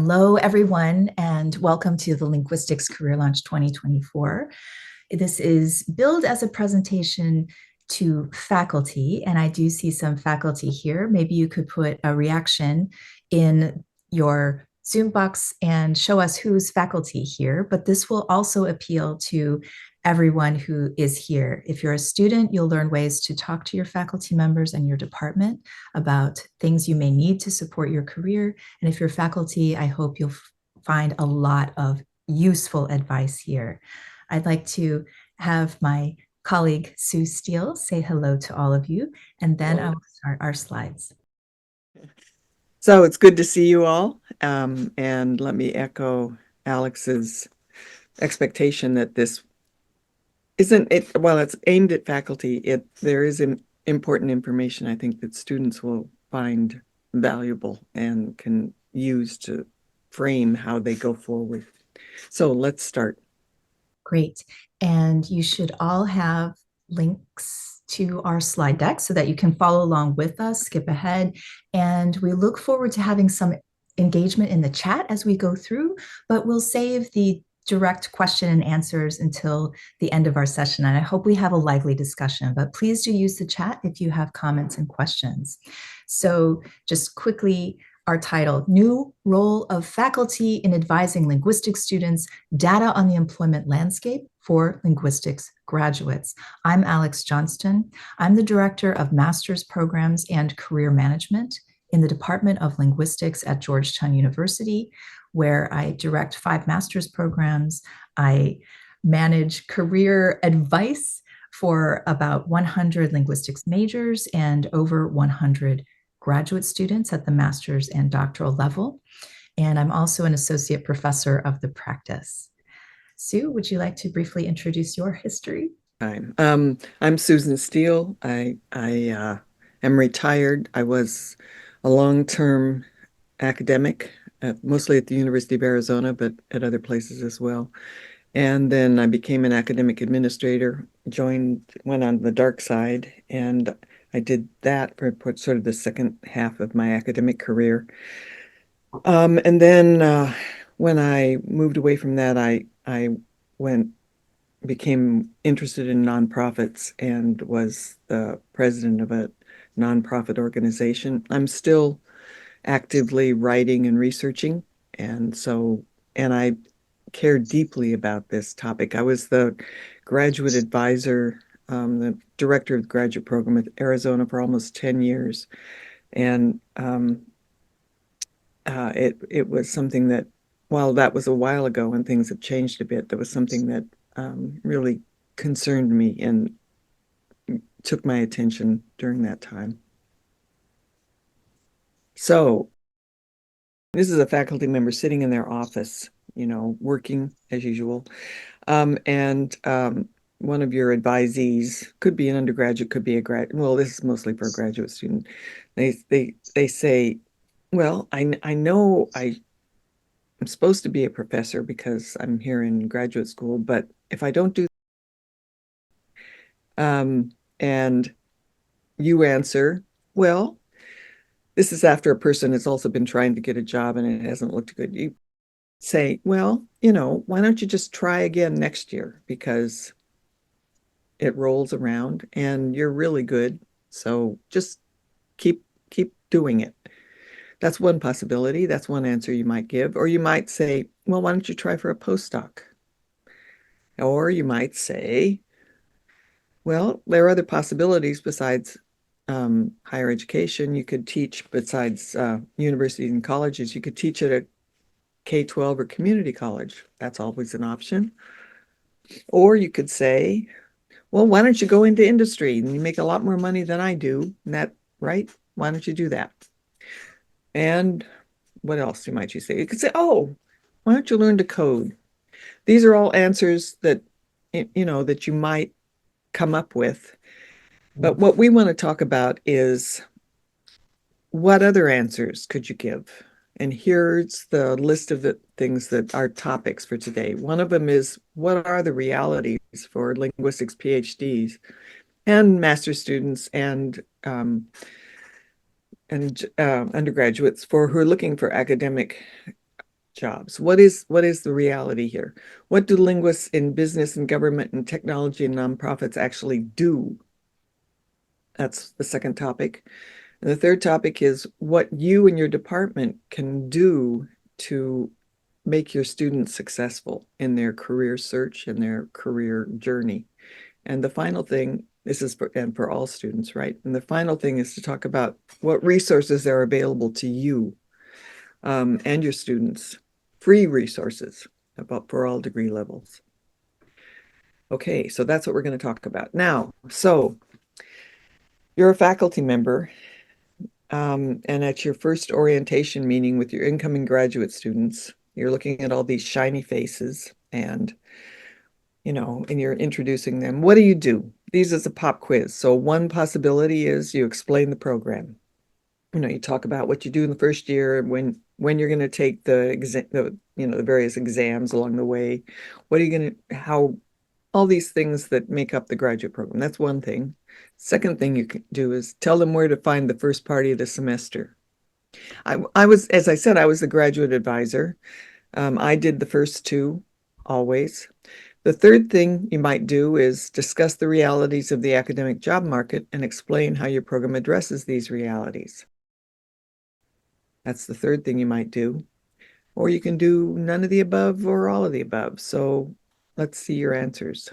Hello, everyone, and welcome to the Linguistics Career Launch 2024. This is billed as a presentation to faculty, and I do see some faculty here. Maybe you could put a reaction in your Zoom box and show us who's faculty here, but this will also appeal to everyone who is here. If you're a student, you'll learn ways to talk to your faculty members and your department about things you may need to support your career. And if you're faculty, I hope you'll find a lot of useful advice here. I'd like to have my colleague Sue Steele say hello to all of you, and then I will start our slides. So it's good to see you all, and let me echo Alex's expectation that this isn't it. Well, it's aimed at faculty. There is important information I think that students will find valuable and can use to frame how they go forward. So let's start. Great. And you should all have links to our slide deck so that you can follow along with us, skip ahead. And we look forward to having some engagement in the chat as we go through, but we'll save the direct question and answers until the end of our session. And I hope we have a lively discussion, but please do use the chat if you have comments and questions. So just quickly, our title, New Role of Faculty in Advising Linguistics Students, Data on the Employment Landscape for Linguistics Graduates. I'm Alex Johnston. I'm the Director of Master's Programs and Career Management in the Department of Linguistics at Georgetown University, where I direct 5 master's programs. I manage career advice for about 100 linguistics majors and over 100 graduate students at the master's and doctoral level. And I'm also an associate professor of the practice. Sue, would you like to briefly introduce your history? I'm Susan Steele. I am retired. I was a long-term academic, mostly at the University of Arizona, but at other places as well. And then I became an academic administrator, went on the dark side, and I did that for sort of the second half of my academic career. And then when I moved away from that, I became interested in nonprofits and was the president of a nonprofit organization. I'm still actively writing and researching, and I care deeply about this topic. I was the graduate advisor, the director of the graduate program at Arizona for almost 10 years. And it was something that, while that was a while ago and things have changed a bit, that was something that really concerned me and took my attention during that time. So this is a faculty member sitting in their office, working as usual. And one of your advisees, could be an undergraduate, could be a grad. Well, this is mostly for a graduate student. They say, well, I know I'm supposed to be a professor because I'm here in graduate school, but if I don't do, and you answer, well, this is after a person has also been trying to get a job and it hasn't looked good. You say, well, why don't you just try again next year, because it rolls around and you're really good. So just keep doing it. That's one possibility. That's one answer you might give. Or you might say, well, why don't you try for a postdoc? Or you might say, well, there are other possibilities besides higher education. You could teach, besides universities and colleges, you could teach at a K-12 or community college. That's always an option. Or you could say, well, why don't you go into industry and you make a lot more money than I do? Right? Why don't you do that? And what else might you say? You could say, oh, why don't you learn to code? These are all answers that, that you might come up with. But what we want to talk about is, what other answers could you give? And here's the list of the things that are topics for today. One of them is, what are the realities for linguistics PhDs and master's students and undergraduates who are looking for academic jobs. What is the reality here? What do linguists in business and government and technology and nonprofits actually do? That's the second topic. And the third topic is what you and your department can do to make your students successful in their career search and their career journey. And the final thing, this is for all students, right? And the final thing is to talk about what resources are available to you and your students, free resources about for all degree levels. Okay, so that's what we're going to talk about now. So you're a faculty member, and at your first orientation meeting with your incoming graduate students, you're looking at all these shiny faces and and you're introducing them. What do you do? These is a pop quiz. So one possibility is you explain the program. You talk about what you do in the first year, when you're going to take the various exams along the way. What are you going to, how, all these things that make up the graduate program. That's one thing. Second thing you can do is tell them where to find the first party of the semester. I was, as I said, I was the graduate advisor. I did the first two always. The third thing you might do is discuss the realities of the academic job market and explain how your program addresses these realities. That's the third thing you might do. Or you can do none of the above or all of the above. So let's see your answers.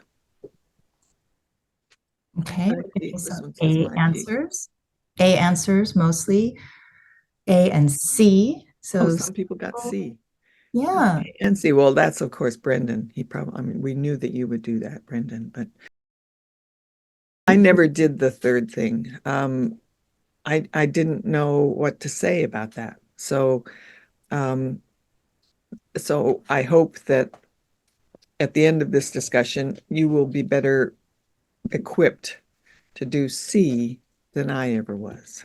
Okay, This one says A answers. A answers mostly. A and C. So some people got C. Yeah. A and C. Well, that's of course Brendan. He probably, I mean, we knew that you would do that, Brendan, but I never did the third thing. I didn't know what to say about that. So I hope that at the end of this discussion, you will be better equipped to do C than I ever was.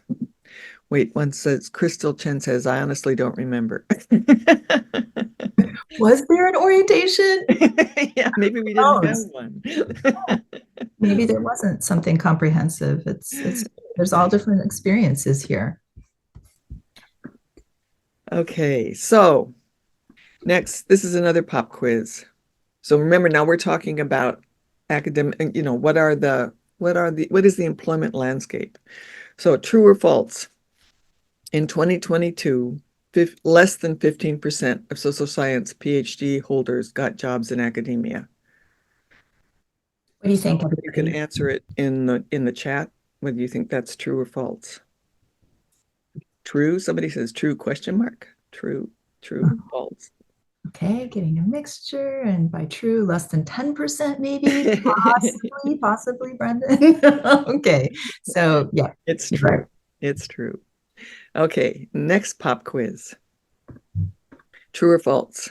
Wait, one says, Crystal Chen says, I honestly don't remember. Was there an orientation? Yeah, maybe we didn't have one. Maybe there wasn't something comprehensive. There's all different experiences here. Okay, so next, this is another pop quiz. So remember, now we're talking about academic, what is the employment landscape? So true or false? In 2022, less than 15% of social science PhD holders got jobs in academia. What do you think? You can answer it in the chat, whether you think that's true or false. True. Somebody says true, question mark. True, false. Okay, getting a mixture, and by true, less than 10% maybe, possibly, Brendan. Okay, so yeah. It's true. Right. It's true. Okay, next pop quiz. True or false?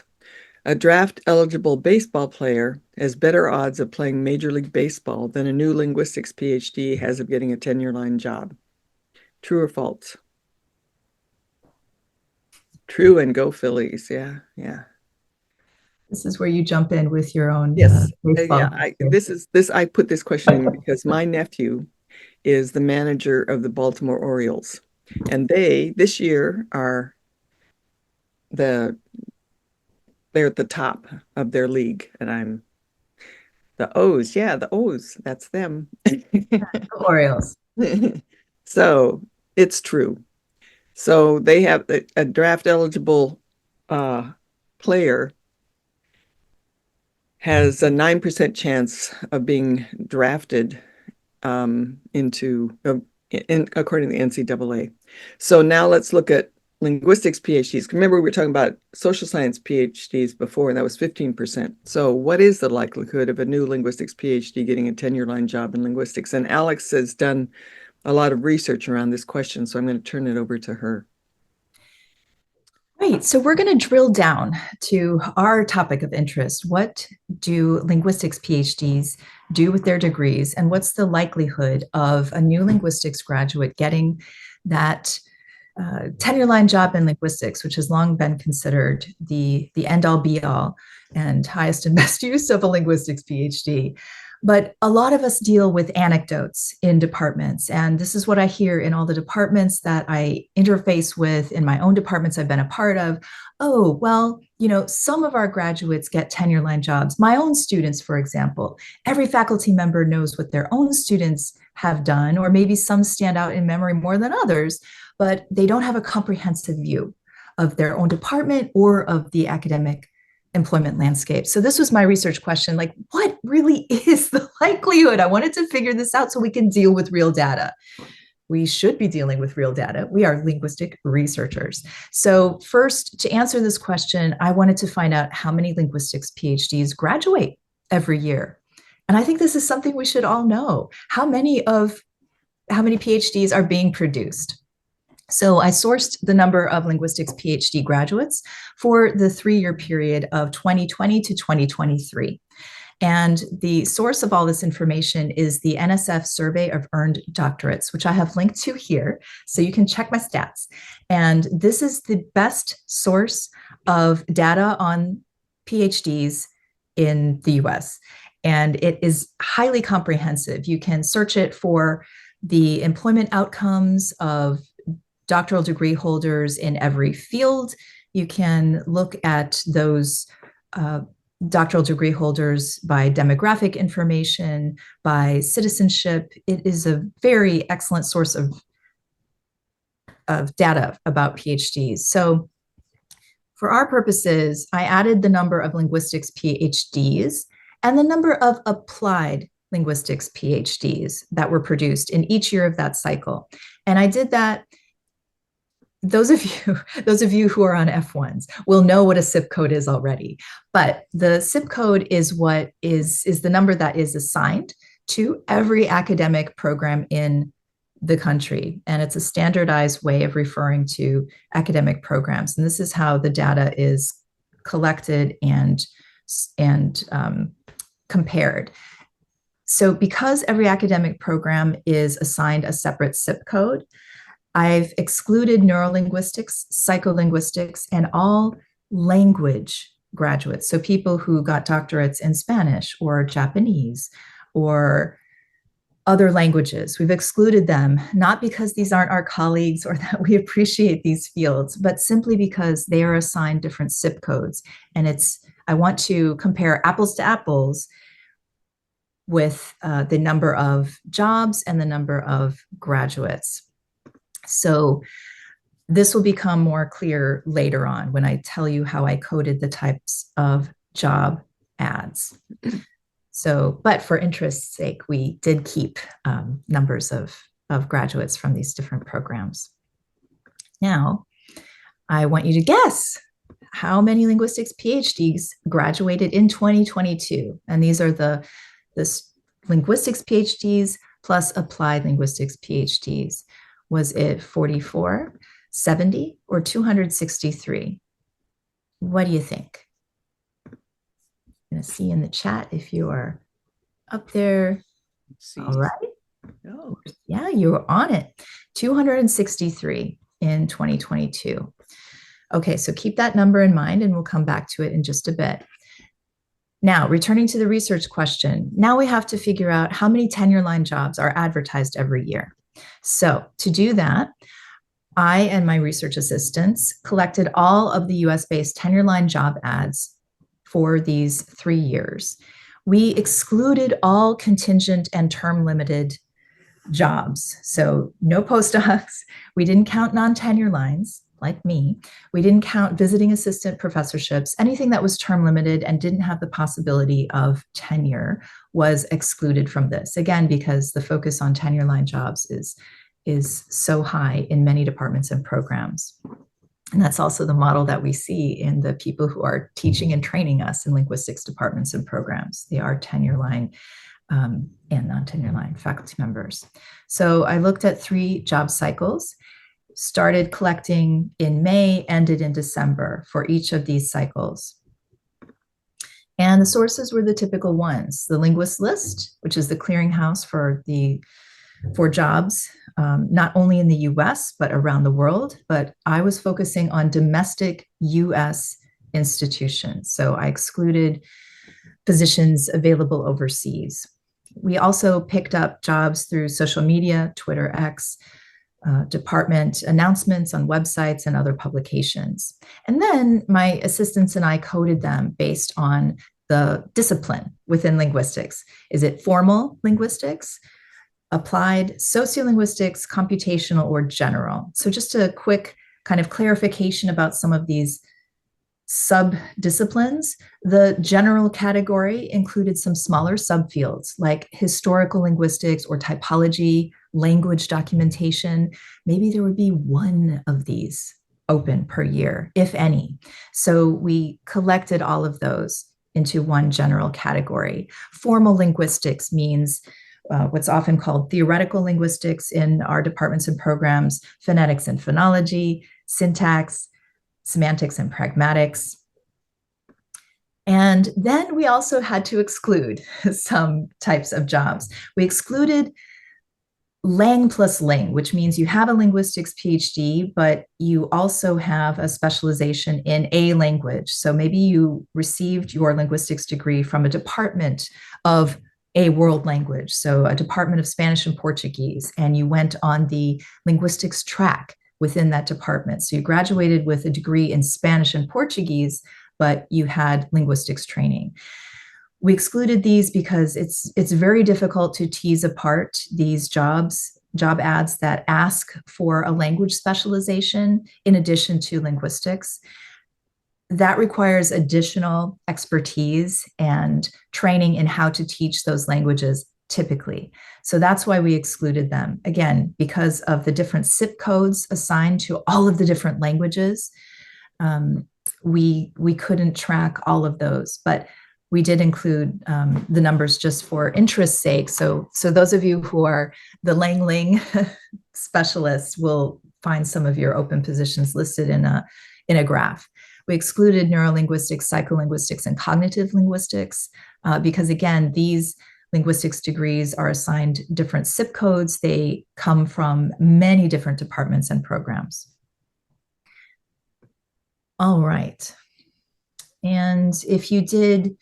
A draft-eligible baseball player has better odds of playing Major League Baseball than a new linguistics PhD has of getting a tenure-line job. True or false? True, and go Phillies. Yeah. This is where you jump in with your own. Yes. I put this question in because my nephew is the manager of the Baltimore Orioles, and they this year they're at the top of their league, and I'm the O's. Yeah, the O's. That's them. Orioles. So it's true. So they have a draft eligible player has a 9% chance of being drafted according to the NCAA. So now let's look at linguistics PhDs. Remember, we were talking about social science PhDs before, and that was 15%. So what is the likelihood of a new linguistics PhD getting a tenure-line job in linguistics? And Alex has done a lot of research around this question, so I'm going to turn it over to her. Right, so we're going to drill down to our topic of interest. What do linguistics PhDs do with their degrees, and what's the likelihood of a new linguistics graduate getting that tenure-line job in linguistics, which has long been considered the end-all be-all and highest and best use of a linguistics PhD? But a lot of us deal with anecdotes in departments. And this is what I hear in all the departments that I interface with in my own departments I've been a part of. Oh, well, some of our graduates get tenure line jobs. My own students, for example, every faculty member knows what their own students have done, or maybe some stand out in memory more than others, but they don't have a comprehensive view of their own department or of the academic employment landscape. So this was my research question, like, what really is the likelihood? I wanted to figure this out so we can deal with real data. We should be dealing with real data. We are linguistic researchers. So first, to answer this question, I wanted to find out how many linguistics PhDs graduate every year. And I think this is something we should all know. How many PhDs are being produced? So I sourced the number of linguistics PhD graduates for the 3-year period of 2020 to 2023. And the source of all this information is the NSF Survey of Earned Doctorates, which I have linked to here, so you can check my stats. And this is the best source of data on PhDs in the US. And it is highly comprehensive. You can search it for the employment outcomes of doctoral degree holders in every field. You can look at those doctoral degree holders by demographic information, by citizenship. It is a very excellent source of data about PhDs. So for our purposes, I added the number of linguistics PhDs and the number of applied linguistics PhDs that were produced in each year of that cycle. And I did that. Those of you who are on F1s will know what a SIP code is already, but the SIP code is what is the number that is assigned to every academic program in the country. And it's a standardized way of referring to academic programs. And this is how the data is collected and compared. So because every academic program is assigned a separate SIP code, I've excluded neurolinguistics, psycholinguistics, and all language graduates. So people who got doctorates in Spanish or Japanese or other languages. We've excluded them, not because these aren't our colleagues or that we appreciate these fields, but simply because they are assigned different SIP codes. And I want to compare apples to apples with the number of jobs and the number of graduates. So this will become more clear later on when I tell you how I coded the types of job ads. So, but for interest's sake, we did keep numbers of graduates from these different programs. Now, I want you to guess how many linguistics PhDs graduated in 2022. And these are the linguistics PhDs plus applied linguistics PhDs. Was it 44, 70, or 263? What do you think? I'm going to see in the chat if you are up there. All right. Oh. Yeah, you were on it. 263 in 2022. Okay, so keep that number in mind and we'll come back to it in just a bit. Now, returning to the research question, now we have to figure out how many tenure line jobs are advertised every year. So to do that, I and my research assistants collected all of the US-based tenure line job ads for these 3 years. We excluded all contingent and term limited jobs. So no postdocs. We didn't count non-tenure lines like me. We didn't count visiting assistant professorships. Anything that was term limited and didn't have the possibility of tenure was excluded from this. Again, because the focus on tenure line jobs is so high in many departments and programs. And that's also the model that we see in the people who are teaching and training us in linguistics departments and programs. They are tenure line and non-tenure line faculty members. So I looked at 3 job cycles, started collecting in May, ended in December for each of these cycles. And the sources were the typical ones: the Linguist List, which is the clearinghouse for jobs, not only in the US, but around the world. But I was focusing on domestic US institutions. So I excluded positions available overseas. We also picked up jobs through social media, Twitter, X, department announcements on websites and other publications. And then my assistants and I coded them based on the discipline within linguistics. Is it formal linguistics, applied sociolinguistics, computational, or general? So just a quick kind of clarification about some of these sub-disciplines. The general category included some smaller subfields like historical linguistics or typology, language documentation. Maybe there would be one of these open per year, if any. So we collected all of those into one general category. Formal linguistics means what's often called theoretical linguistics in our departments and programs, phonetics and phonology, syntax, semantics and pragmatics. And then we also had to exclude some types of jobs. We excluded Lang plus Ling, which means you have a linguistics PhD, but you also have a specialization in a language. So maybe you received your linguistics degree from a department of a world language, so a department of Spanish and Portuguese, and you went on the linguistics track within that department. So you graduated with a degree in Spanish and Portuguese, but you had linguistics training. We excluded these because it's very difficult to tease apart these job ads that ask for a language specialization in addition to linguistics. That requires additional expertise and training in how to teach those languages typically. So that's why we excluded them. Again, because of the different SIP codes assigned to all of the different languages, we couldn't track all of those, but we did include the numbers just for interest's sake. So those of you who are the Lang Ling specialists will find some of your open positions listed in a graph. We excluded neurolinguistics, psycholinguistics, and cognitive linguistics because, again, these linguistics degrees are assigned different SIP codes. They come from many different departments and programs. All right. And if you did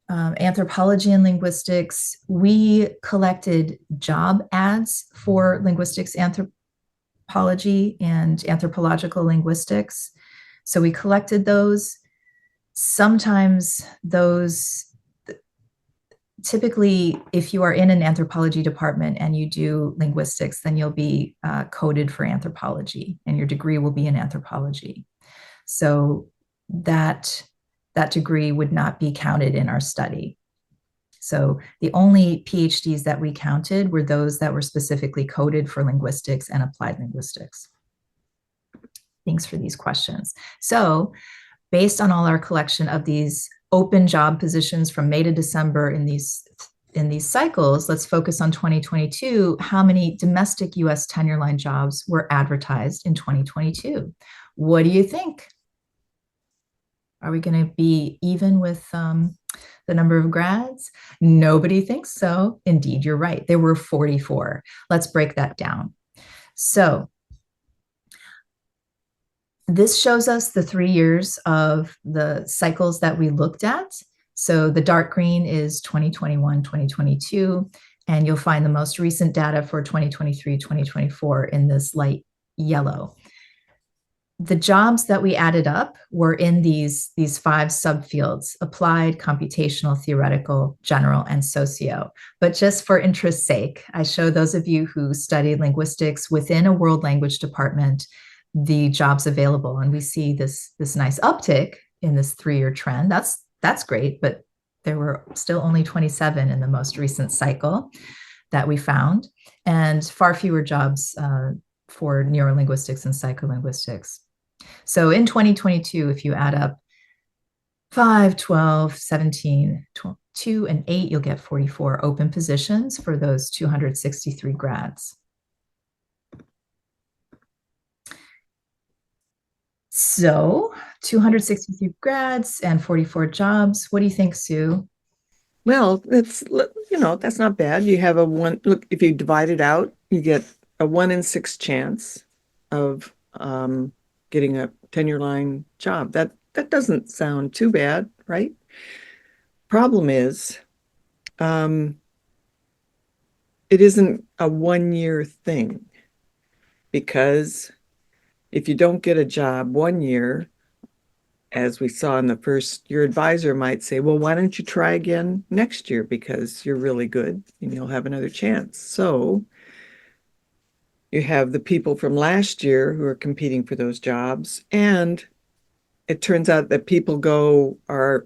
anthropology and linguistics, we collected job ads for linguistics, anthropology, and anthropological linguistics. So we collected those. Sometimes those, typically, if you are in an anthropology department and you do linguistics, then you'll be coded for anthropology and your degree will be in anthropology. So that degree would not be counted in our study. So the only PhDs that we counted were those that were specifically coded for linguistics and applied linguistics. Thanks for these questions. So based on all our collection of these open job positions from May to December in these cycles, let's focus on 2022. How many domestic US tenure line jobs were advertised in 2022? What do you think? Are we going to be even with the number of grads? Nobody thinks so. Indeed, you're right. There were 44. Let's break that down. So this shows us the 3 years of the cycles that we looked at. So the dark green is 2021, 2022, and you'll find the most recent data for 2023, 2024 in this light yellow. The jobs that we added up were in these 5 subfields: applied, computational, theoretical, general, and socio. But just for interest's sake, I show those of you who studied linguistics within a world language department the jobs available, and we see this nice uptick in this 3-year trend. That's great, but there were still only 27 in the most recent cycle that we found, and far fewer jobs for neurolinguistics and psycholinguistics. So in 2022, if you add up 5, 12, 17, 2, and 8, you'll get 44 open positions for those 263 grads. So 263 grads and 44 jobs. What do you think, Sue? Well, that's not bad. You have a one, look, if you divide it out, you get a 1 in 6 chance of getting a tenure line job. That doesn't sound too bad, right? Problem is, it isn't a 1 year thing, because if you don't get a job 1 year, as we saw in the first, your advisor might say, well, why don't you try again next year because you're really good and you'll have another chance. So you have the people from last year who are competing for those jobs, and it turns out that people are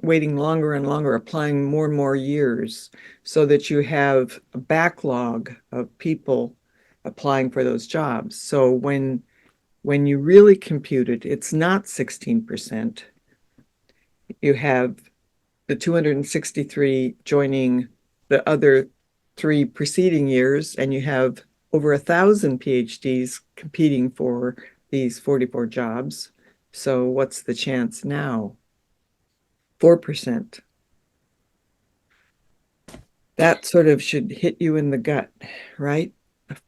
waiting longer and longer, applying more and more years, so that you have a backlog of people applying for those jobs. So when you really compute it, it's not 16%. You have the 263 joining the other 3 preceding years, and you have over 1,000 PhDs competing for these 44 jobs. So what's the chance now? 4%. That sort of should hit you in the gut, right?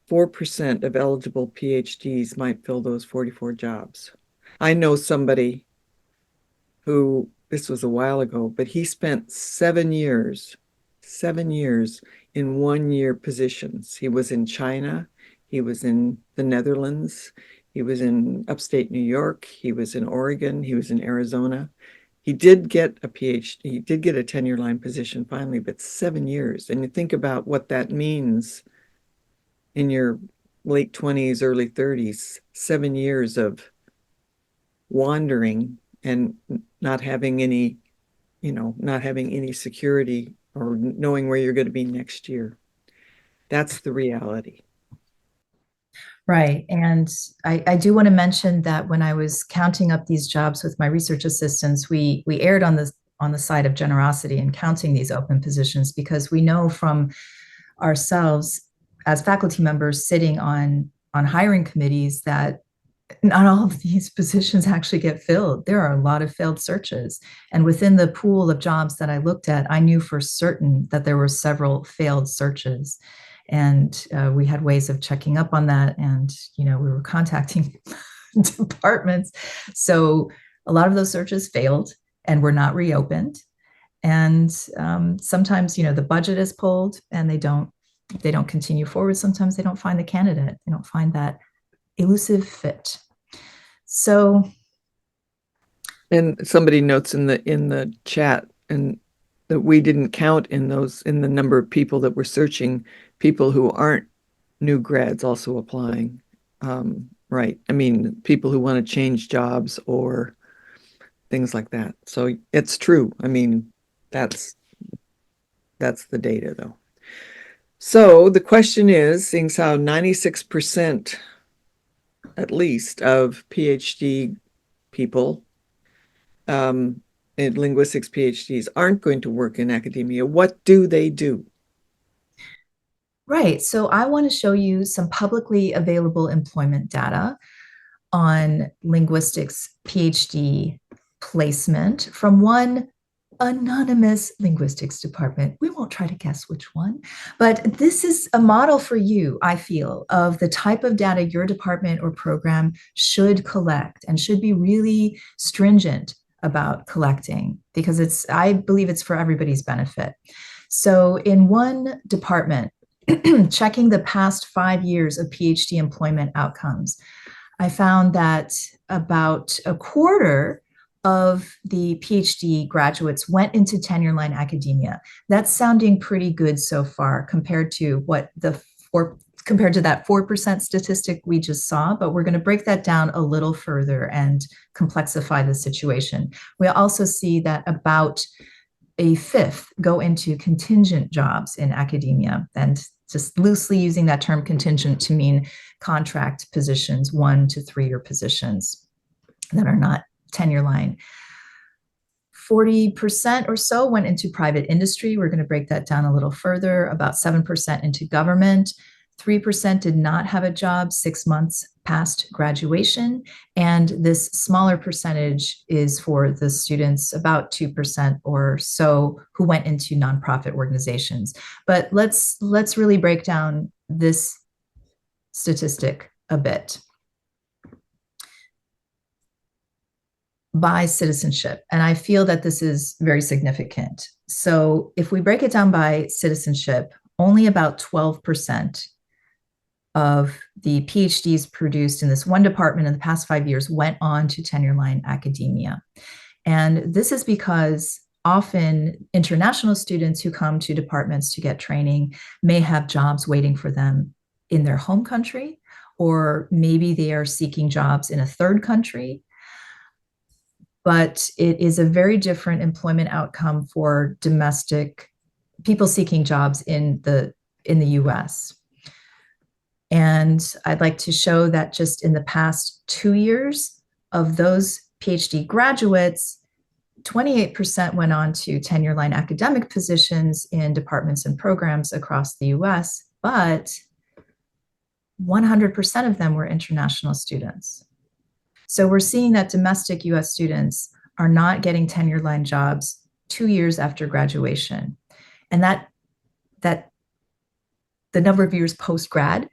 4% of eligible PhDs might fill those 44 jobs. I know somebody who, this was a while ago, but he spent 7 years in 1 year positions. He was in China, he was in the Netherlands, he was in upstate New York, he was in Oregon, he was in Arizona. He did get a PhD, he did get a tenure-line position finally, but 7 years. And you think about what that means in your late 20s, early 30s, 7 years of wandering and not having any, not having any security or knowing where you're going to be next year. That's the reality. Right. And I do want to mention that when I was counting up these jobs with my research assistants, we erred on the side of generosity in counting these open positions, because we know from ourselves as faculty members sitting on hiring committees that not all of these positions actually get filled. There are a lot of failed searches. And within the pool of jobs that I looked at, I knew for certain that there were several failed searches. And we had ways of checking up on that. And, we were contacting departments. So a lot of those searches failed and were not reopened. And sometimes, the budget is pulled and they don't continue forward. Sometimes they don't find the candidate. They don't find that elusive fit. So, and somebody notes in the chat and that we didn't count in the number of people that were searching, people who aren't new grads also applying. Right. I mean, people who want to change jobs or things like that. So it's true. I mean, that's the data though. So the question is, seeing how 96% at least of PhD people in linguistics PhDs aren't going to work in academia, what do they do? right. So I want to show you some publicly available employment data on linguistics PhD placement from one anonymous linguistics department. We won't try to guess which one, but this is a model for you, I feel, of the type of data your department or program should collect and should be really stringent about collecting, because I believe it's for everybody's benefit. So in one department, checking the past 5 years of PhD employment outcomes, I found that about a quarter of the PhD graduates went into tenure-line academia. That's sounding pretty good so far compared to compared to that 4% statistic we just saw, but we're going to break that down a little further and complexify the situation. We also see that about a fifth go into contingent jobs in academia, and just loosely using that term contingent to mean contract positions, 1 to 3 year positions that are not tenure line. 40% or so went into private industry. We're going to break that down a little further. About 7% into government. 3% did not have a job 6 months past graduation. And this smaller percentage is for the students, about 2% or so, who went into nonprofit organizations. But let's really break down this statistic a bit. By citizenship. And I feel that this is very significant. So if we break it down by citizenship, only about 12% of the PhDs produced in this one department in the past 5 years went on to tenure-line academia. And this is because often international students who come to departments to get training may have jobs waiting for them in their home country, or maybe they are seeking jobs in a third country. But it is a very different employment outcome for domestic people seeking jobs in the US. And I'd like to show that just in the past 2 years of those PhD graduates, 28% went on to tenure-line academic positions in departments and programs across the US, but 100% of them were international students. So we're seeing that domestic US students are not getting tenure-line jobs 2 years after graduation. And that the number of years post-grad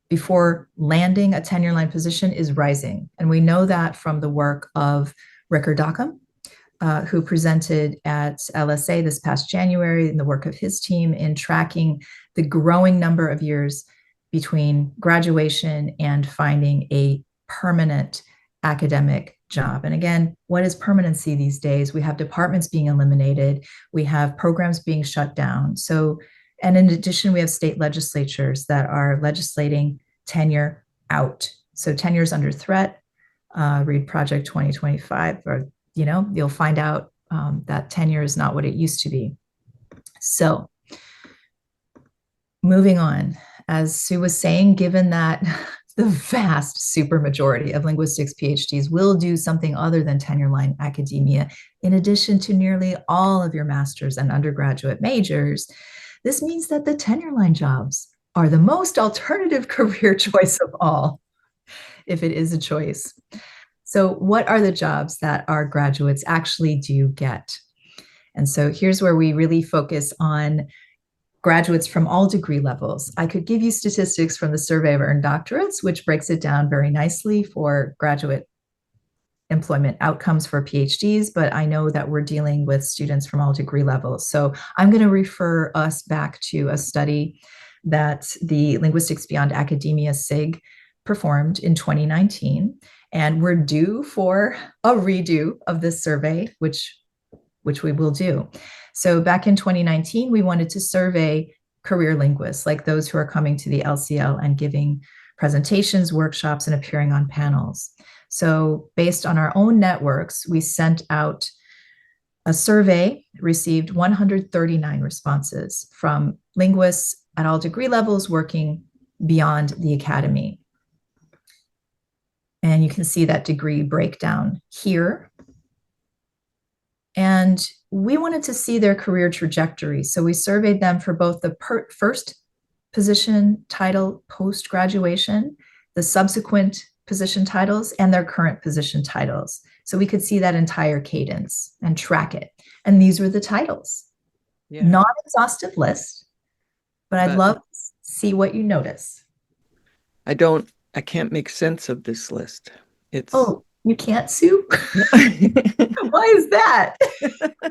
before landing a tenure-line position is rising. And we know that from the work of Ricker Dockham, who presented at LSA this past January, in the work of his team in tracking the growing number of years between graduation and finding a permanent academic job. And again, what is permanency these days? We have departments being eliminated, we have programs being shut down. So, and in addition, we have state legislatures that are legislating tenure out. So tenure is under threat. Read Project 2025, or you'll find out that tenure is not what it used to be. So moving on, as Sue was saying, given that the vast supermajority of linguistics PhDs will do something other than tenure-line academia, in addition to nearly all of your master's and undergraduate majors, this means that the tenure-line jobs are the most alternative career choice of all, if it is a choice. So what are the jobs that our graduates actually do get? And so here's where we really focus on graduates from all degree levels. I could give you statistics from the Survey of Earned Doctorates, which breaks it down very nicely for graduate employment outcomes for PhDs, but I know that we're dealing with students from all degree levels. So I'm going to refer us back to a study that the Linguistics Beyond Academia SIG performed in 2019. And we're due for a redo of this survey, which we will do. So back in 2019, we wanted to survey career linguists, like those who are coming to the LCL and giving presentations, workshops, and appearing on panels. So based on our own networks, we sent out a survey, received 139 responses from linguists at all degree levels working beyond the academy. And you can see that degree breakdown here. And we wanted to see their career trajectory. So we surveyed them for both the first position title post-graduation, the subsequent position titles, and their current position titles. So we could see that entire cadence and track it. And these were the titles. Yeah. Not an exhaustive list, but I'd love to see what you notice. I can't make sense of this list. Oh, you can't, Sue? Why is that?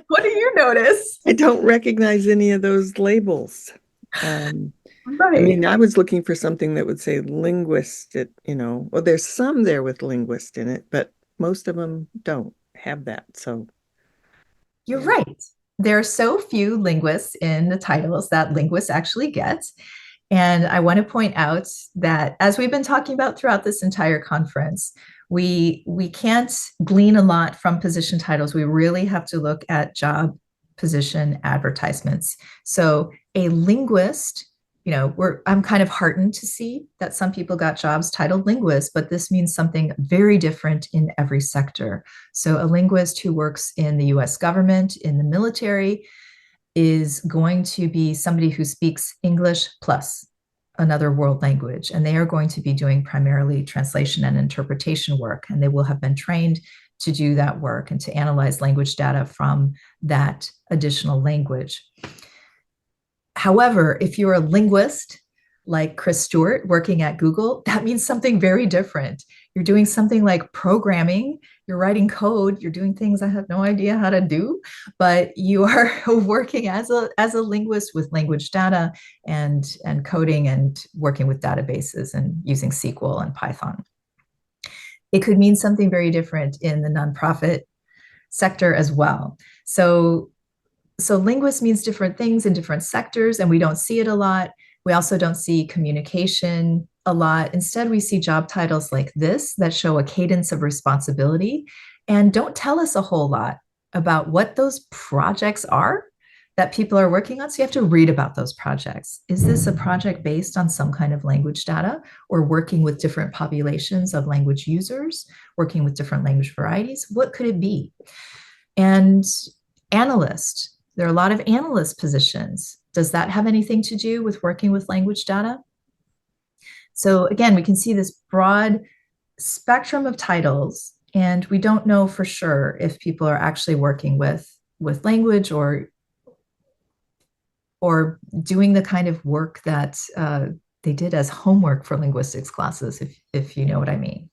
What do you notice? I don't recognize any of those labels. Right. I mean, I was looking for something that would say linguist, well, there's some there with linguist in it, but most of them don't have that. So you're right. There are so few linguists in the titles that linguists actually get. And I want to point out that, as we've been talking about throughout this entire conference, we can't glean a lot from position titles. We really have to look at job position advertisements. So a linguist, I'm kind of heartened to see that some people got jobs titled linguist, but this means something very different in every sector. So a linguist who works in the US government, in the military, is going to be somebody who speaks English plus another world language, and they are going to be doing primarily translation and interpretation work, and they will have been trained to do that work and to analyze language data from that additional language. However, if you're a linguist like Chris Stewart working at Google, that means something very different. You're doing something like programming, you're writing code, you're doing things I have no idea how to do, but you are working as a linguist with language data and coding and working with databases and using SQL and Python. It could mean something very different in the nonprofit sector as well. So linguist means different things in different sectors, and we don't see it a lot. We also don't see communication a lot. Instead, we see job titles like this that show a cadence of responsibility and don't tell us a whole lot about what those projects are that people are working on. So you have to read about those projects. Is this a project based on some kind of language data or working with different populations of language users, working with different language varieties? What could it be? And analyst, there are a lot of analyst positions. Does that have anything to do with working with language data? So again, we can see this broad spectrum of titles, and we don't know for sure if people are actually working with language or doing the kind of work that they did as homework for linguistics classes, if you know what I mean.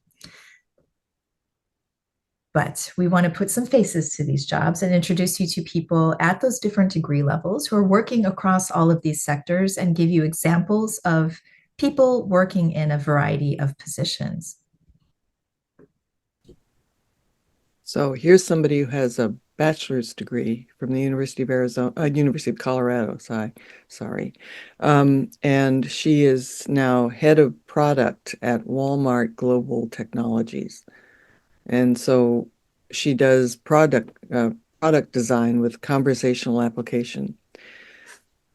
But we want to put some faces to these jobs and introduce you to people at those different degree levels who are working across all of these sectors and give you examples of people working in a variety of positions. So here's somebody who has a bachelor's degree from the University of Arizona, University of Colorado, sorry. And she is now head of product at Walmart Global Technologies. And so she does product design with conversational application,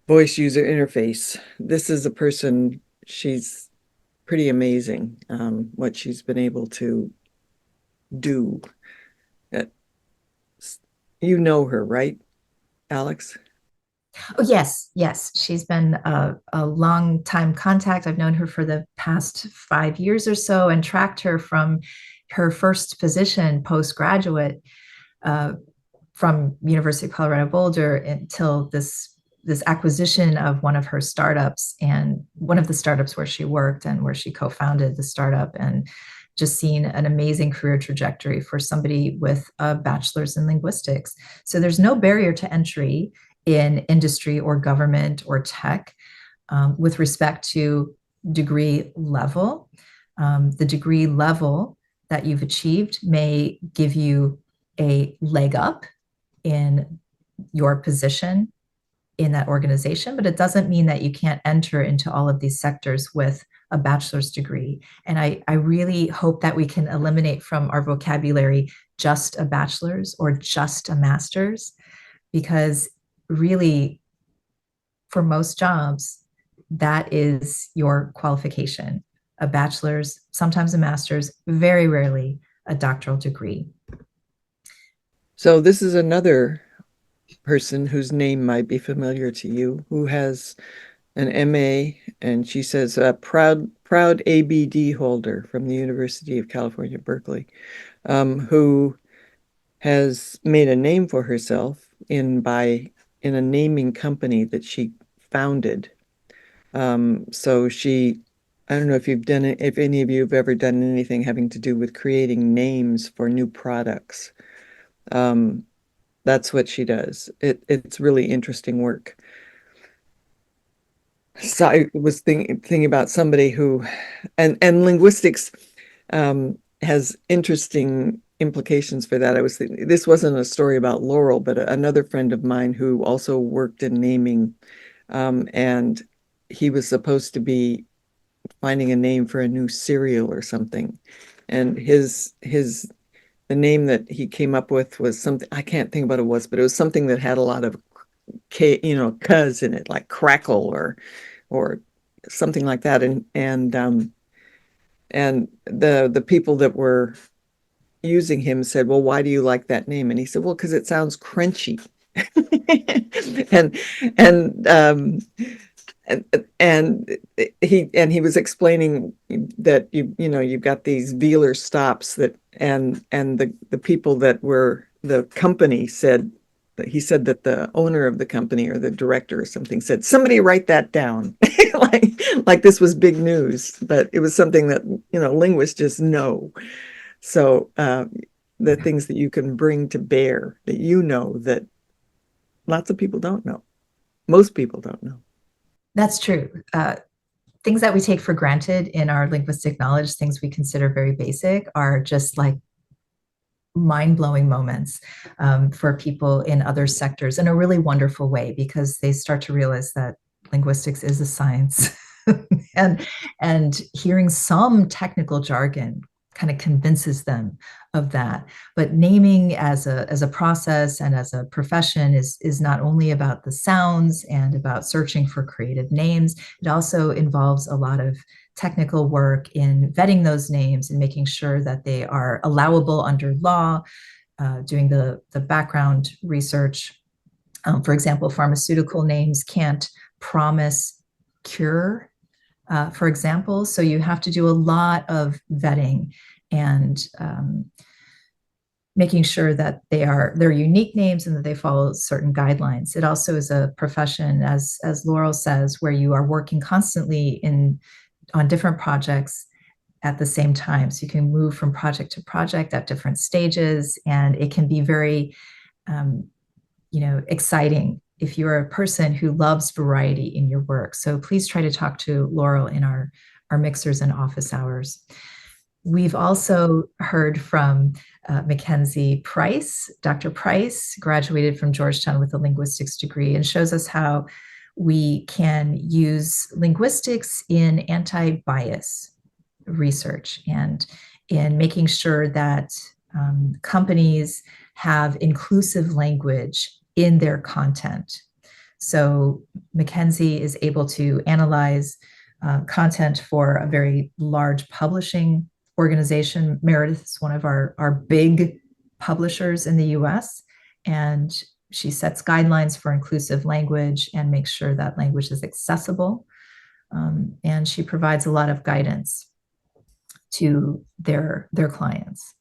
voice user interface. This is a person, she's pretty amazing, what she's been able to do. You know her, right, Alex? Oh, yes, yes. She's been a long time contact. I've known her for the past 5 years or so and tracked her from her first position postgraduate uh, from University of Colorado Boulder until this acquisition of one of her startups and one of the startups where she worked and where she co-founded the startup, and just seen an amazing career trajectory for somebody with a bachelor's in linguistics. So there's no barrier to entry in industry or government or tech with respect to degree level. The degree level that you've achieved may give you a leg up in your position in that organization, but it doesn't mean that you can't enter into all of these sectors with a bachelor's degree. And I really hope that we can eliminate from our vocabulary just a bachelor's or just a master's, because really, for most jobs, that is your qualification. A bachelor's, sometimes a master's, very rarely a doctoral degree. So this is another person whose name might be familiar to you, who has an MA, and she says a proud ABD holder from the University of California, Berkeley, who has made a name for herself in a naming company that she founded. So she, I don't know if if any of you have ever done anything having to do with creating names for new products. That's what she does. It's really interesting work. So I was thinking about somebody who, and linguistics has interesting implications for that. I was thinking, this wasn't a story about Laurel, but another friend of mine who also worked in naming, and he was supposed to be finding a name for a new cereal or something, and the name that he came up with was something I can't think what it was, but it was something that had a lot of cuz in it, like crackle or something like that, and the people that were using him said, well, why do you like that name? And he said, well, because it sounds crunchy. and and um and he was explaining that you've got these velar stops that and the people that were the company said he said that the owner of the company or the director or something said, somebody write that down. like this was big news, but it was something that, linguists just know. So the things that you can bring to bear that that lots of people don't know. Most people don't know. That's true. Things that we take for granted in our linguistic knowledge, things we consider very basic, are just like mind-blowing moments for people in other sectors in a really wonderful way, because they start to realize that linguistics is a science. and hearing some technical jargon kind of convinces them of that. But naming as a process and as a profession is not only about the sounds and about searching for creative names, it also involves a lot of technical work in vetting those names and making sure that they are allowable under law, doing the background research. For example, pharmaceutical names can't promise cure, for example. So you have to do a lot of vetting and making sure that they're unique names and that they follow certain guidelines. It also is a profession, as Laurel says, where you are working constantly on different projects at the same time. So you can move from project to project at different stages, and it can be very, exciting if you're a person who loves variety in your work. So please try to talk to Laurel in our mixers and office hours. We've also heard from Mackenzie Price. Dr. Price graduated from Georgetown with a linguistics degree and shows us how we can use linguistics in anti-bias research and in making sure that companies have inclusive language in their content. So Mackenzie is able to analyze content for a very large publishing organization. Meredith is one of our big publishers in the US, and she sets guidelines for inclusive language and makes sure that language is accessible. And she provides a lot of guidance to their clients.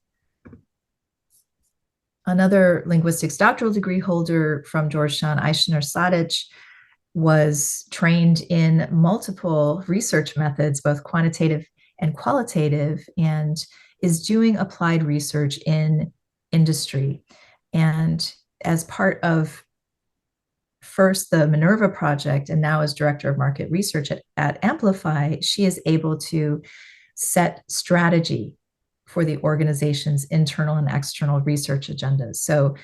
Another linguistics doctoral degree holder from Georgetown, Aishner Sadic, was trained in multiple research methods, both quantitative and qualitative, and is doing applied research in industry. And as part of first the Minerva project, and now as director of market research at Amplify, she is able to set strategy for the organization's internal and external research agendas. So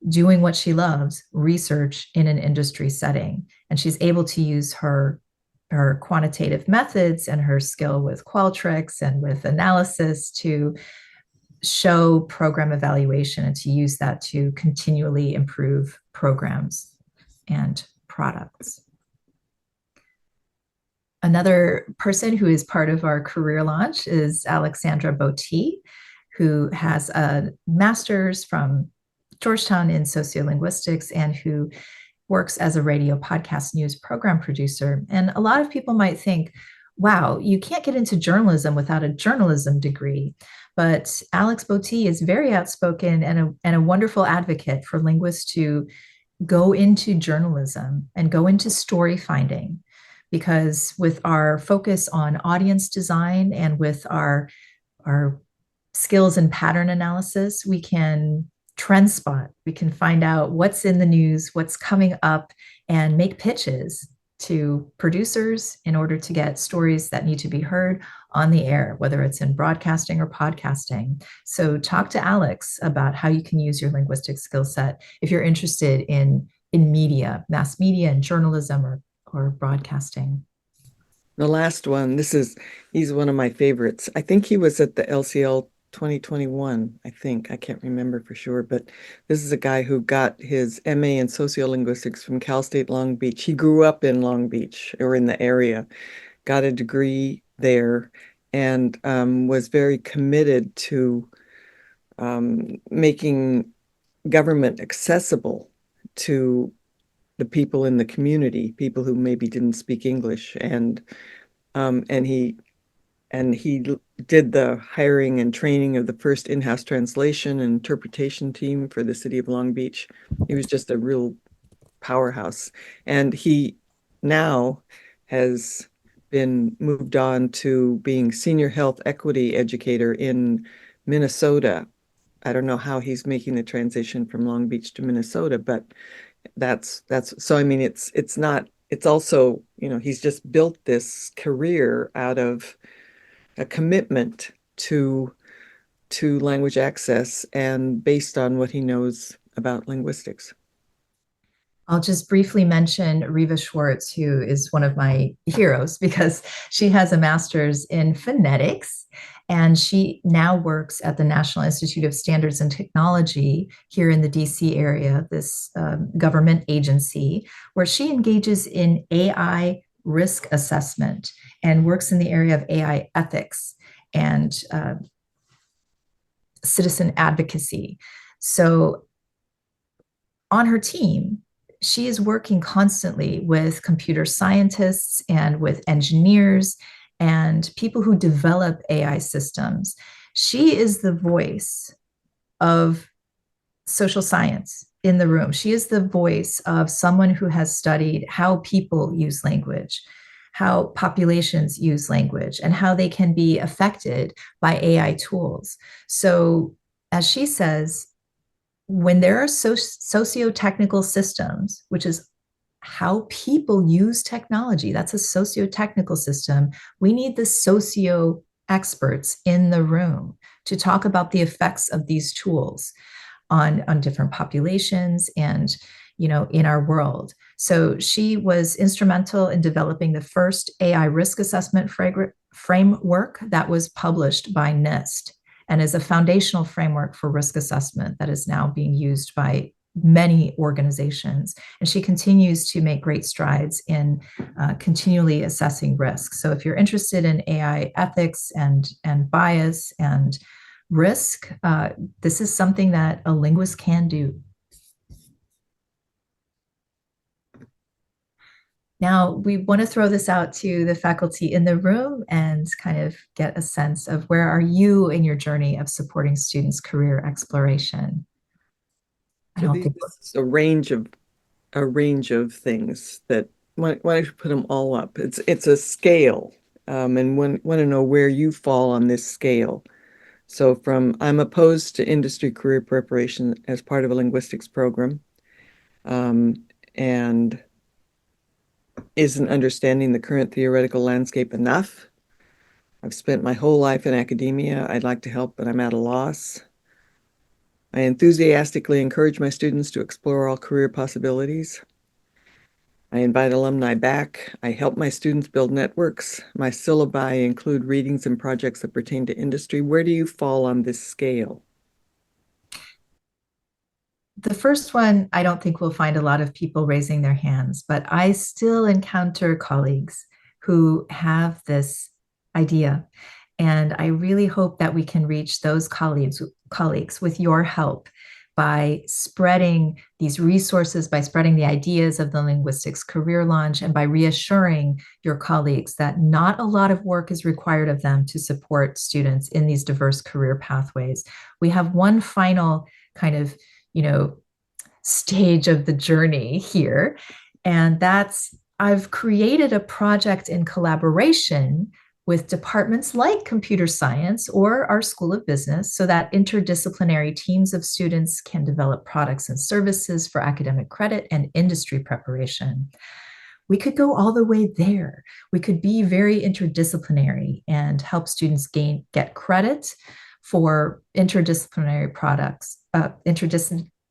doing what she loves, research in an industry setting. And she's able to use her quantitative methods and her skill with Qualtrics and with analysis to show program evaluation and to use that to continually improve programs and products. Another person who is part of our career launch is Alexandra Botti, who has a master's from Georgetown in sociolinguistics and who works as a radio podcast news program producer. And a lot of people might think, wow, you can't get into journalism without a journalism degree. But Alex Botti is very outspoken and a wonderful advocate for linguists to go into journalism and go into story finding, because with our focus on audience design and with our skills in pattern analysis, we can trend spot. We can find out what's in the news, what's coming up, and make pitches to producers in order to get stories that need to be heard on the air, whether it's in broadcasting or podcasting. So talk to Alex about how you can use your linguistic skill set if you're interested in media, mass media and journalism or broadcasting. The last one, he's one of my favorites. I think he was at the LCL 2021, I think. I can't remember for sure, but this is a guy who got his MA in sociolinguistics from Cal State Long Beach. He grew up in Long Beach or in the area, got a degree there, and was very committed to making government accessible to the people in the community, people who maybe didn't speak English, and he did the hiring and training of the first in-house translation and interpretation team for the city of Long Beach. He was just a real powerhouse. And he now has been moved on to being senior health equity educator in Minnesota. I don't know how he's making the transition from Long Beach to Minnesota, but that's so I mean it's not it's also, he's just built this career out of a commitment to language access and based on what he knows about linguistics. I'll just briefly mention Riva Schwartz, who is one of my heroes because she has a master's in phonetics and she now works at the National Institute of Standards and Technology here in the DC area, this government agency, where she engages in AI risk assessment and works in the area of AI ethics and citizen advocacy. So on her team, she is working constantly with computer scientists and with engineers and people who develop AI systems. She is the voice of social science in the room. She is the voice of someone who has studied how people use language, how populations use language, and how they can be affected by AI tools. So, as she says, when there are socio-technical systems, which is how people use technology, that's a socio-technical system, we need the socio experts in the room to talk about the effects of these tools on different populations and in our world. So she was instrumental in developing the first AI risk assessment framework that was published by NIST and is a foundational framework for risk assessment that is now being used by many organizations. And she continues to make great strides in continually assessing risk. So if you're interested in AI ethics and bias and risk, this is something that a linguist can do. Now, we want to throw this out to the faculty in the room and kind of get a sense of where are you in your journey of supporting students' career exploration? I So don't this think is a range of things that why don't you put them all up? It's a scale, and want to know where you fall on this scale. So from I'm opposed to industry career preparation as part of a linguistics program, um, and isn't understanding the current theoretical landscape enough. I've spent my whole life in academia. I'd like to help, but I'm at a loss. I enthusiastically encourage my students to explore all career possibilities. I invite alumni back. I help my students build networks. My syllabi include readings and projects that pertain to industry. Where do you fall on this scale? the first one, I don't think we'll find a lot of people raising their hands, but I still encounter colleagues who have this idea. And I really hope that we can reach those colleagues with your help by spreading these resources, by spreading the ideas of the linguistics career launch, and by reassuring your colleagues that not a lot of work is required of them to support students in these diverse career pathways. We have one final kind of stage of the journey here. And that's I've created a project in collaboration with departments like computer science or our School of Business so that interdisciplinary teams of students can develop products and services for academic credit and industry preparation. We could go all the way there. We could be very interdisciplinary and help students get credit for interdisciplinary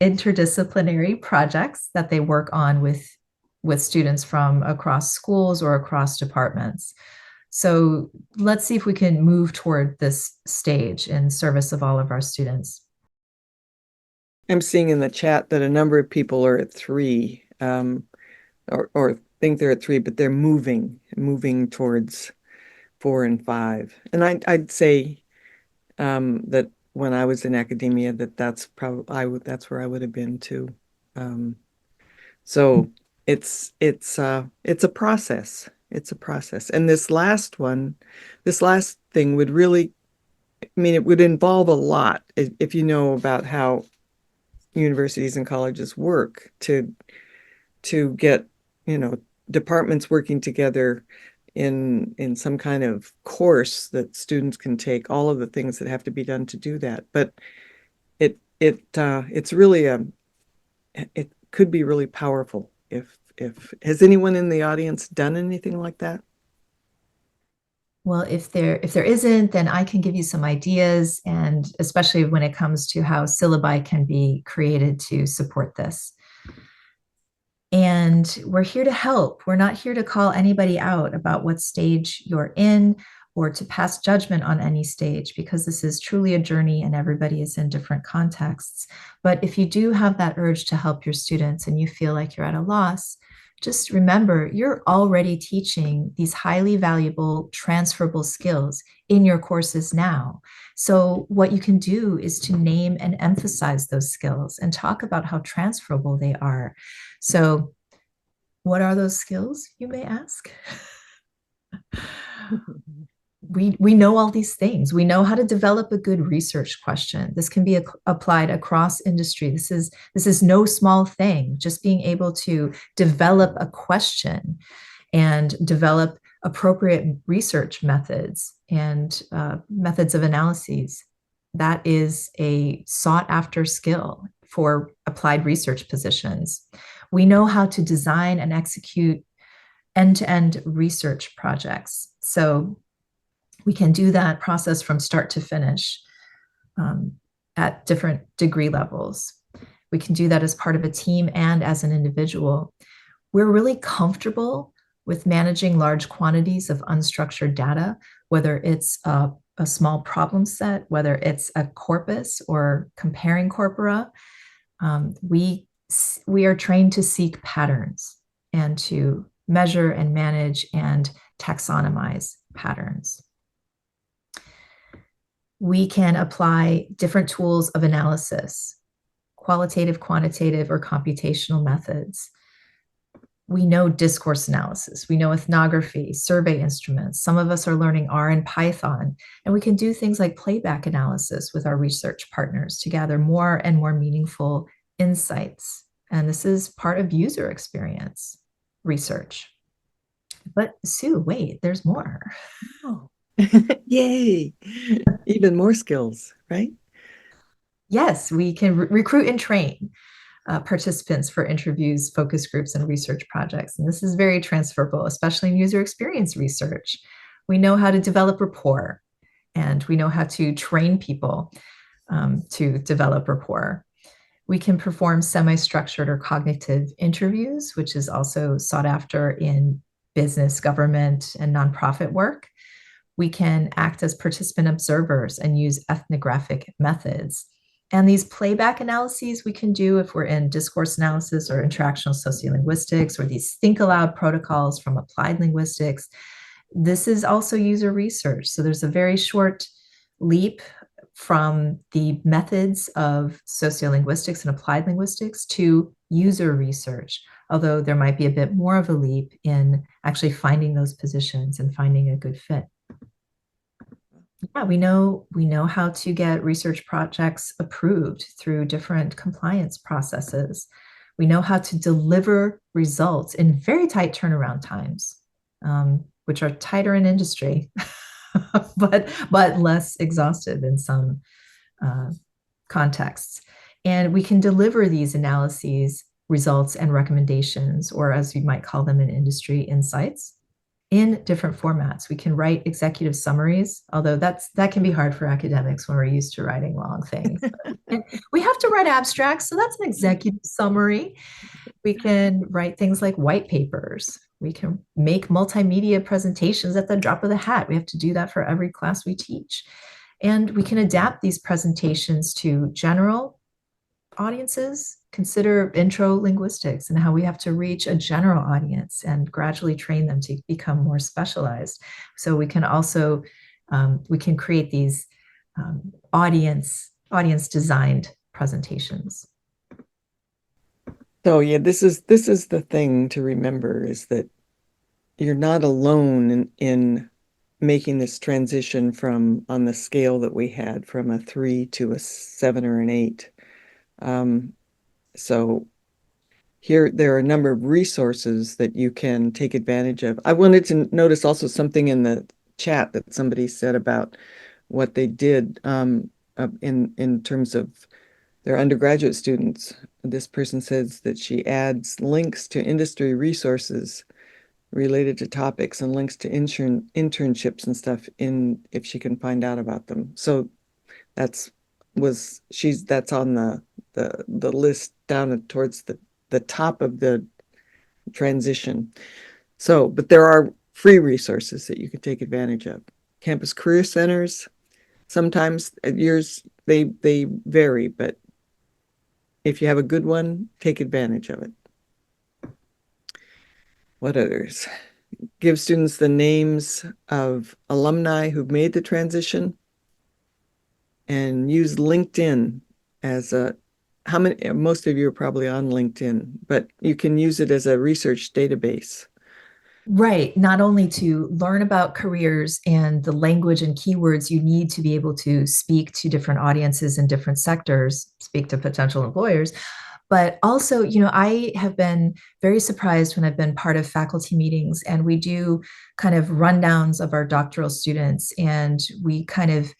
interdisciplinary projects that they work on with students from across schools or across departments. So let's see if we can move toward this stage in service of all of our students. I'm seeing in the chat that a number of people are at 3, or think they're at 3, but they're moving towards 4 and 5. And I'd say that when I was in academia, that's probably that's where I would have been too. So it's a process. It's a process. And this last thing would really I mean, it would involve a lot if you know about how universities and colleges work to get, you know, departments working together in some kind of course that students can take, all of the things that have to be done to do that. But it's really it could be really powerful if has anyone in the audience done anything like that? Well, if there isn't, then I can give you some ideas, and especially when it comes to how syllabi can be created to support this. And we're here to help. We're not here to call anybody out about what stage you're in or to pass judgment on any stage, because this is truly a journey and everybody is in different contexts. But if you do have that urge to help your students and you feel like you're at a loss, just remember you're already teaching these highly valuable transferable skills in your courses now. So what you can do is to name and emphasize those skills and talk about how transferable they are. So what are those skills, you may ask? We know all these things. We know how to develop a good research question. This can be applied across industry. This is no small thing. Just being able to develop a question and develop appropriate research methods and methods of analyses. That is a sought after skill for applied research positions. We know how to design and execute end-to-end research projects. So we can do that process from start to finish at different degree levels. We can do that as part of a team and as an individual. We're really comfortable with managing large quantities of unstructured data, whether it's a small problem set, whether it's a corpus or comparing corpora. We are trained to seek patterns and to measure and manage and taxonomize patterns. We can apply different tools of analysis, qualitative, quantitative, or computational methods. We know discourse analysis, we know ethnography, survey instruments. Some of us are learning R and Python, and we can do things like playback analysis with our research partners to gather more and more meaningful insights. And this is part of user experience research. But Sue, wait, there's more. Oh. Yay. Even more skills, right? Yes, we can recruit and train participants for interviews, focus groups, and research projects. And this is very transferable, especially in user experience research. We know how to develop rapport, and we know how to train people to develop rapport. We can perform semi-structured or cognitive interviews, which is also sought after in business, government, and nonprofit work. We can act as participant observers and use ethnographic methods. And these playback analyses we can do if we're in discourse analysis or interactional sociolinguistics, or these think aloud protocols from applied linguistics. This is also user research. So there's a very short leap from the methods of sociolinguistics and applied linguistics to user research, although there might be a bit more of a leap in actually finding those positions and finding a good fit. Yeah, we know how to get research projects approved through different compliance processes. We know how to deliver results in very tight turnaround times, which are tighter in industry, but less exhaustive in some contexts. And we can deliver these analyses, results, and recommendations, or as you might call them in industry, insights, in different formats. We can write executive summaries, although that can be hard for academics when we're used to writing long things. We have to write abstracts, so that's an executive summary. We can write things like white papers. We can make multimedia presentations at the drop of the hat. We have to do that for every class we teach. And we can adapt these presentations to general audiences. Consider intro linguistics and how we have to reach a general audience and gradually train them to become more specialized. So we can also we can create these audience designed presentations. So yeah, this is the thing to remember, is that you're not alone in making this transition from on the scale that we had from a 3 to a 7 or an 8. So here there are a number of resources that you can take advantage of. I wanted to notice also something in the chat that somebody said about what they did in terms of their undergraduate students. This person says that she adds links to industry resources related to topics and links to internships and stuff in if she can find out about them. So that's on the list down towards the top of the transition. So, but there are free resources that you can take advantage of. Campus career centers, sometimes yours they vary, but if you have a good one, take advantage of it. What others? Give students the names of alumni who've made the transition, and use LinkedIn as how many, most of you are probably on LinkedIn, but you can use it as a research database. Right. Not only to learn about careers and the language and keywords you need to be able to speak to different audiences in different sectors, speak to potential employers, but also, I have been very surprised when I've been part of faculty meetings and we do kind of rundowns of our doctoral students, and we kind of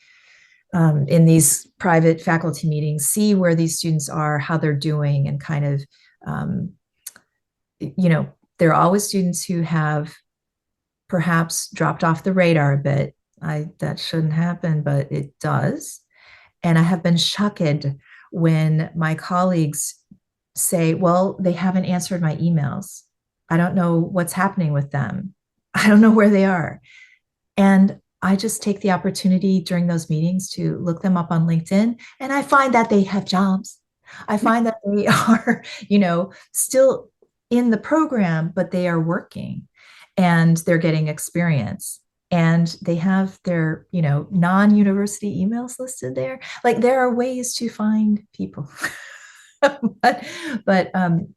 in these private faculty meetings see where these students are, how they're doing, and kind of there are always students who have perhaps dropped off the radar a bit. That shouldn't happen, but it does. And I have been shocked when my colleagues say, well, they haven't answered my emails. I don't know what's happening with them. I don't know where they are. And I just take the opportunity during those meetings to look them up on LinkedIn. And I find that they have jobs. I find that they are, still in the program, but they are working and they're getting experience. And they have their, non-university emails listed there. Like, there are ways to find people. but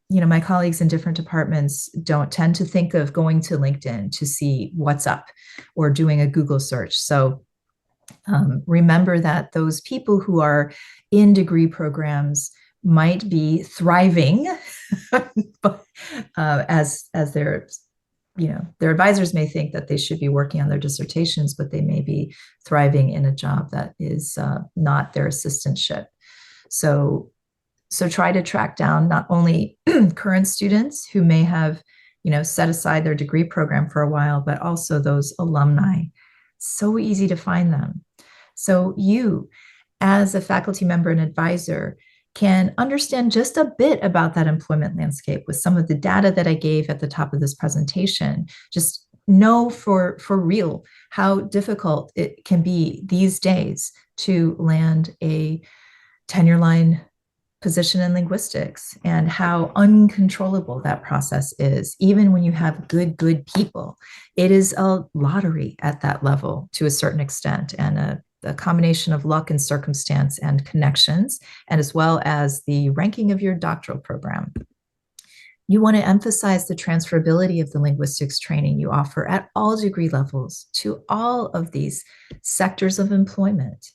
my colleagues in different departments don't tend to think of going to LinkedIn to see what's up or doing a Google search. So remember that those people who are in degree programs might be thriving as their their advisors may think that they should be working on their dissertations, but they may be thriving in a job that is not their assistantship. So try to track down not only current students who may have, set aside their degree program for a while, but also those alumni. So easy to find them. So you, as a faculty member and advisor, can understand just a bit about that employment landscape with some of the data that I gave at the top of this presentation. Just know for real how difficult it can be these days to land a tenure line position in linguistics, and how uncontrollable that process is. Even when you have good people, it is a lottery at that level to a certain extent, and a combination of luck and circumstance and connections, and as well as the ranking of your doctoral program. You want to emphasize the transferability of the linguistics training you offer at all degree levels to all of these sectors of employment.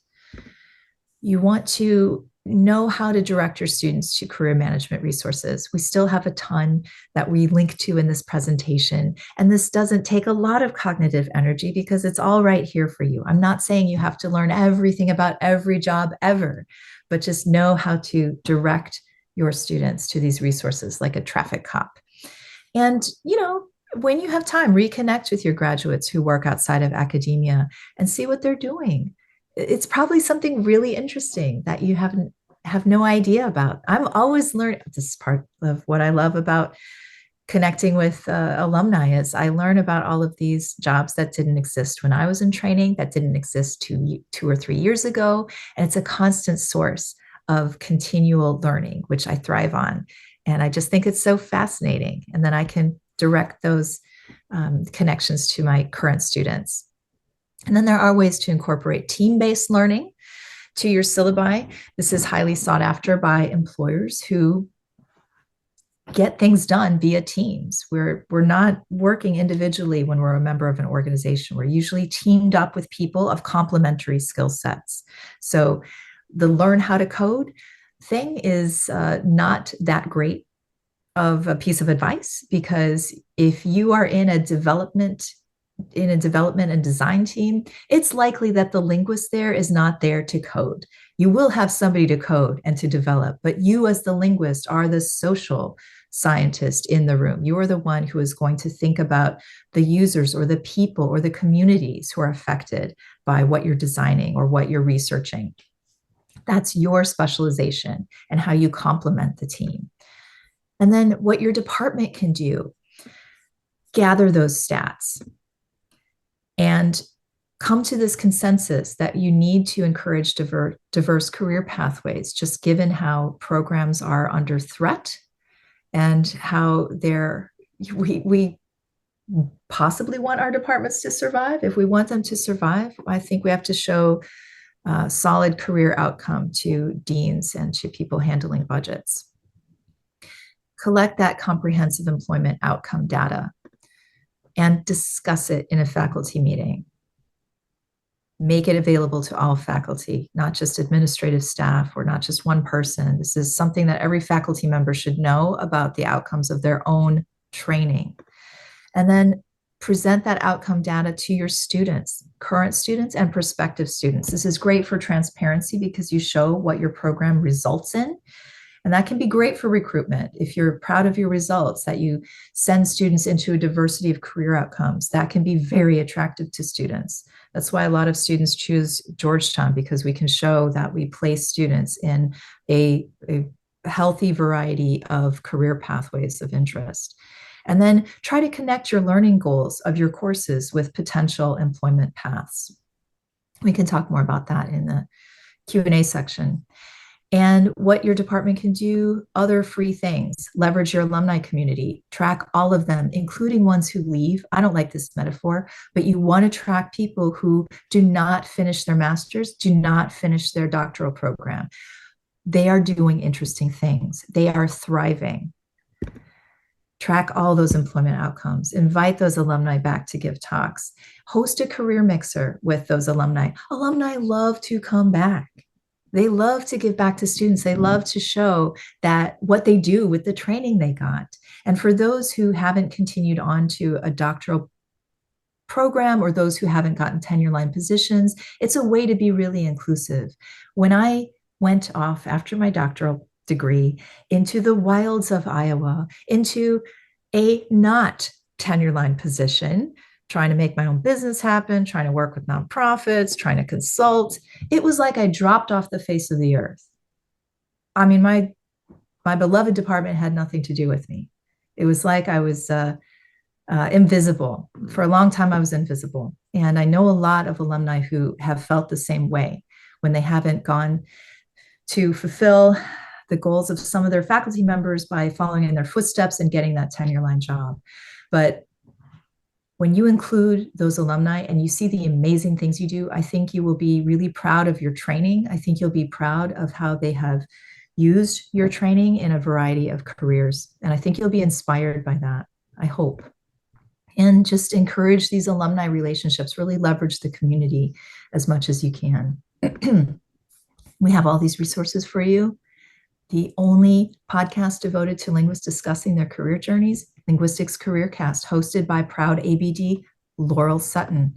You want to know how to direct your students to career management resources. We still have a ton that we link to in this presentation, and this doesn't take a lot of cognitive energy because it's all right here for you. I'm not saying you have to learn everything about every job ever, but just know how to direct your students to these resources like a traffic cop. And, when you have time, reconnect with your graduates who work outside of academia and see what they're doing. It's probably something really interesting that you have no idea about. I'm always learning. This is part of what I love about connecting with alumni, is I learn about all of these jobs that didn't exist when I was in training, that didn't exist two or 3 years ago. And it's a constant source of continual learning, which I thrive on. And I just think it's so fascinating. And then I can direct those connections to my current students. And then there are ways to incorporate team-based learning to your syllabi. This is highly sought after by employers who get things done via teams. We're not working individually when we're a member of an organization. We're usually teamed up with people of complementary skill sets. So the learn how to code thing is not that great of a piece of advice, because if you are in a development and design team, it's likely that the linguist there is not there to code. You will have somebody to code and to develop, but you as the linguist are the social scientist in the room. You are the one who is going to think about the users or the people or the communities who are affected by what you're designing or what you're researching. That's your specialization and how you complement the team. And then what your department can do, gather those stats and come to this consensus that you need to encourage diverse career pathways, just given how programs are under threat and how we possibly want our departments to survive. If we want them to survive, I think we have to show solid career outcome to deans and to people handling budgets. Collect that comprehensive employment outcome data and discuss it in a faculty meeting. Make it available to all faculty, not just administrative staff or not just one person. This is something that every faculty member should know about the outcomes of their own training. And then present that outcome data to your students, current students and prospective students. This is great for transparency because you show what your program results in. And that can be great for recruitment. If you're proud of your results, that you send students into a diversity of career outcomes, that can be very attractive to students. That's why a lot of students choose Georgetown, because we can show that we place students in a healthy variety of career pathways of interest. And then try to connect your learning goals of your courses with potential employment paths. We can talk more about that in the Q&A section. And what your department can do, other free things, leverage your alumni community, track all of them, including ones who leave. I don't like this metaphor, but you want to track people who do not finish their master's, do not finish their doctoral program. They are doing interesting things. They are thriving. Track all those employment outcomes. Invite those alumni back to give talks. Host a career mixer with those alumni. Alumni love to come back. They love to give back to students. They love to show that what they do with the training they got. And for those who haven't continued on to a doctoral program or those who haven't gotten tenure-line positions, it's a way to be really inclusive. When I went off after my doctoral degree into the wilds of Iowa, into a not tenure-line position, trying to make my own business happen, trying to work with nonprofits, trying to consult. It was like I dropped off the face of the earth. I mean, my beloved department had nothing to do with me. It was like I was invisible. For a long time, I was invisible. And I know a lot of alumni who have felt the same way when they haven't gone to fulfill the goals of some of their faculty members by following in their footsteps and getting that tenure-line job. But when you include those alumni and you see the amazing things you do, I think you will be really proud of your training. I think you'll be proud of how they have used your training in a variety of careers. And I think you'll be inspired by that, I hope. And just encourage these alumni relationships, really leverage the community as much as you can. We have all these resources for you. The only podcast devoted to linguists discussing their career journeys, Linguistics Career Cast, hosted by proud ABD Laurel Sutton.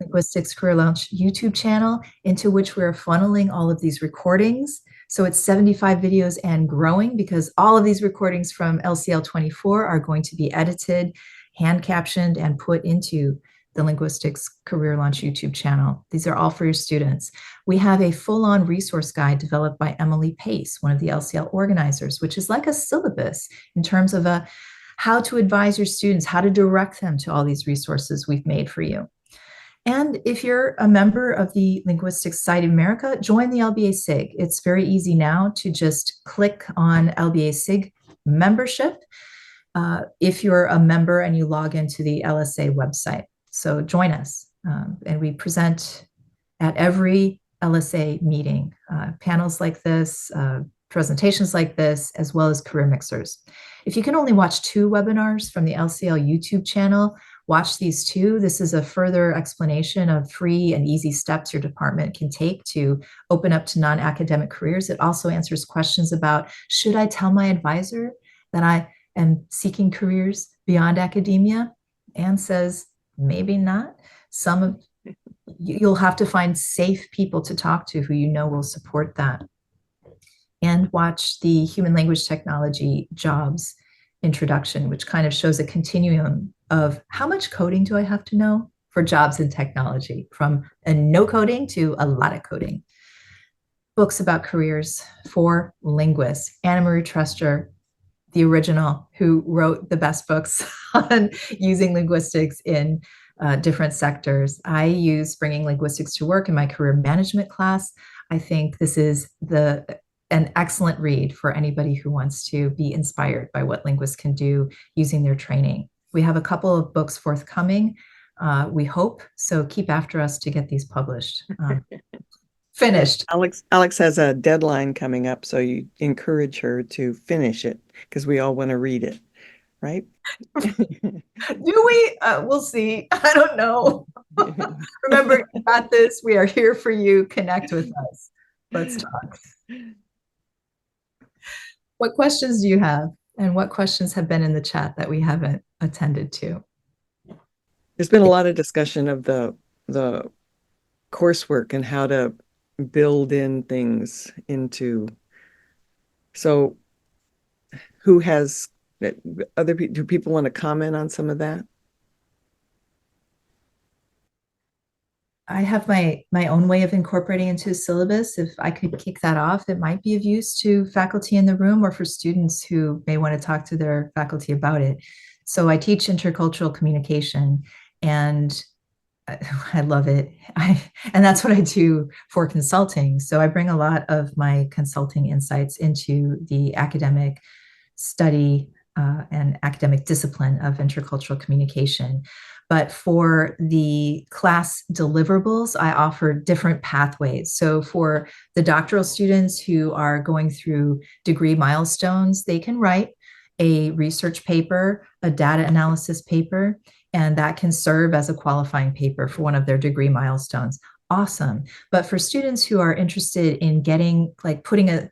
Linguistics Career Launch YouTube channel, into which we're funneling all of these recordings. So it's 75 videos and growing, because all of these recordings from LCL 24 are going to be edited, hand captioned, and put into the Linguistics Career Launch YouTube channel. These are all for your students. We have a full-on resource guide developed by Emily Pace, one of the LCL organizers, which is like a syllabus in terms of how to advise your students, how to direct them to all these resources we've made for you. And if you're a member of the Linguistics Society of America, join the LBA SIG. It's very easy now to just click on LBA SIG membership if you're a member and you log into the LSA website. So join us, and we present at every LSA meeting, panels like this, presentations like this, as well as career mixers. If you can only watch 2 webinars from the LCL YouTube channel, watch these 2. This is a further explanation of free and easy steps your department can take to open up to non-academic careers. It also answers questions about, should I tell my advisor that I am seeking careers beyond academia? Anne says, maybe not. You'll have to find safe people to talk to who you know will support that. And watch the human language technology jobs introduction, which kind of shows a continuum of how much coding do I have to know for jobs in technology, from a no coding to a lot of coding. Books about careers for linguists. Anna Marie Truster, the original, who wrote the best books on using linguistics in different sectors. I use Bringing Linguistics to Work in my career management class. I think this is an excellent read for anybody who wants to be inspired by what linguists can do using their training. We have a couple of books forthcoming, we hope, so keep after us to get these published. Finished. Alex has a deadline coming up, so you encourage her to finish it because we all want to read it, right? Do we? We'll see. I don't know. Remember, you got this. We are here for you. Connect with us. Let's talk. What questions do you have? And what questions have been in the chat that we haven't attended to? There's been a lot of discussion of the coursework and how to build in things into. So who has other people? Do people want to comment on some of that? I have my own way of incorporating into a syllabus. If I could kick that off, it might be of use to faculty in the room or for students who may want to talk to their faculty about it. So I teach intercultural communication, and I love it. And that's what I do for consulting. So I bring a lot of my consulting insights into the academic study and academic discipline of intercultural communication. But for the class deliverables, I offer different pathways. So for the doctoral students who are going through degree milestones, they can write a research paper, a data analysis paper, and that can serve as a qualifying paper for one of their degree milestones. Awesome. But for students who are interested in getting, like dipping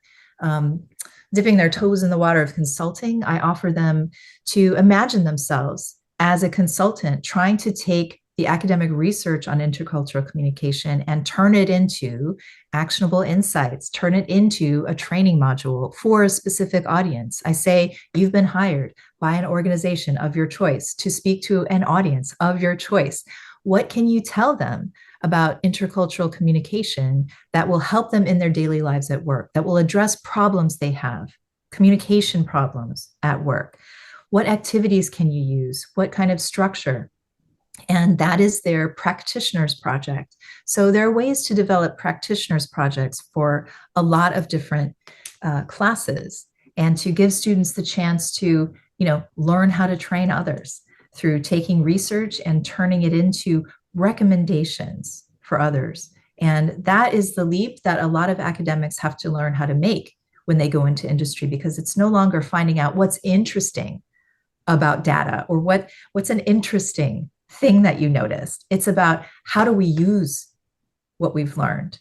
their toes in the water of consulting, I offer them to imagine themselves as a consultant trying to take the academic research on intercultural communication and turn it into actionable insights, turn it into a training module for a specific audience. I say, you've been hired by an organization of your choice to speak to an audience of your choice. What can you tell them about intercultural communication that will help them in their daily lives at work, that will address problems they have, communication problems at work? What activities can you use? What kind of structure? And that is their practitioners project. So there are ways to develop practitioners projects for a lot of different classes, and to give students the chance to, learn how to train others through taking research and turning it into recommendations for others. And that is the leap that a lot of academics have to learn how to make when they go into industry, because it's no longer finding out what's interesting about data or what's an interesting thing that you noticed. It's about, how do we use what we've learned?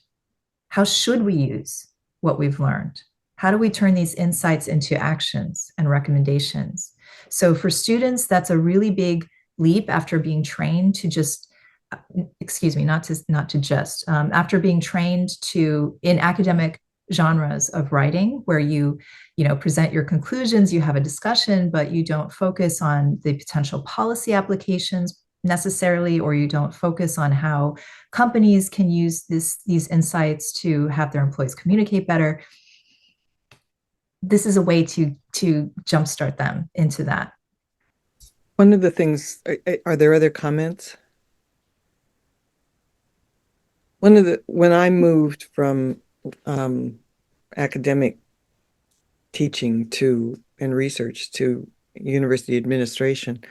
How should we use what we've learned? How do we turn these insights into actions and recommendations? So for students, that's a really big leap after being trained to just, after being trained in academic genres of writing, where you present your conclusions, you have a discussion, but you don't focus on the potential policy applications necessarily, or you don't focus on how companies can use these insights to have their employees communicate better. This is a way to jumpstart them into that. One of the things, are there other comments? When I moved from academic teaching and research to university administration,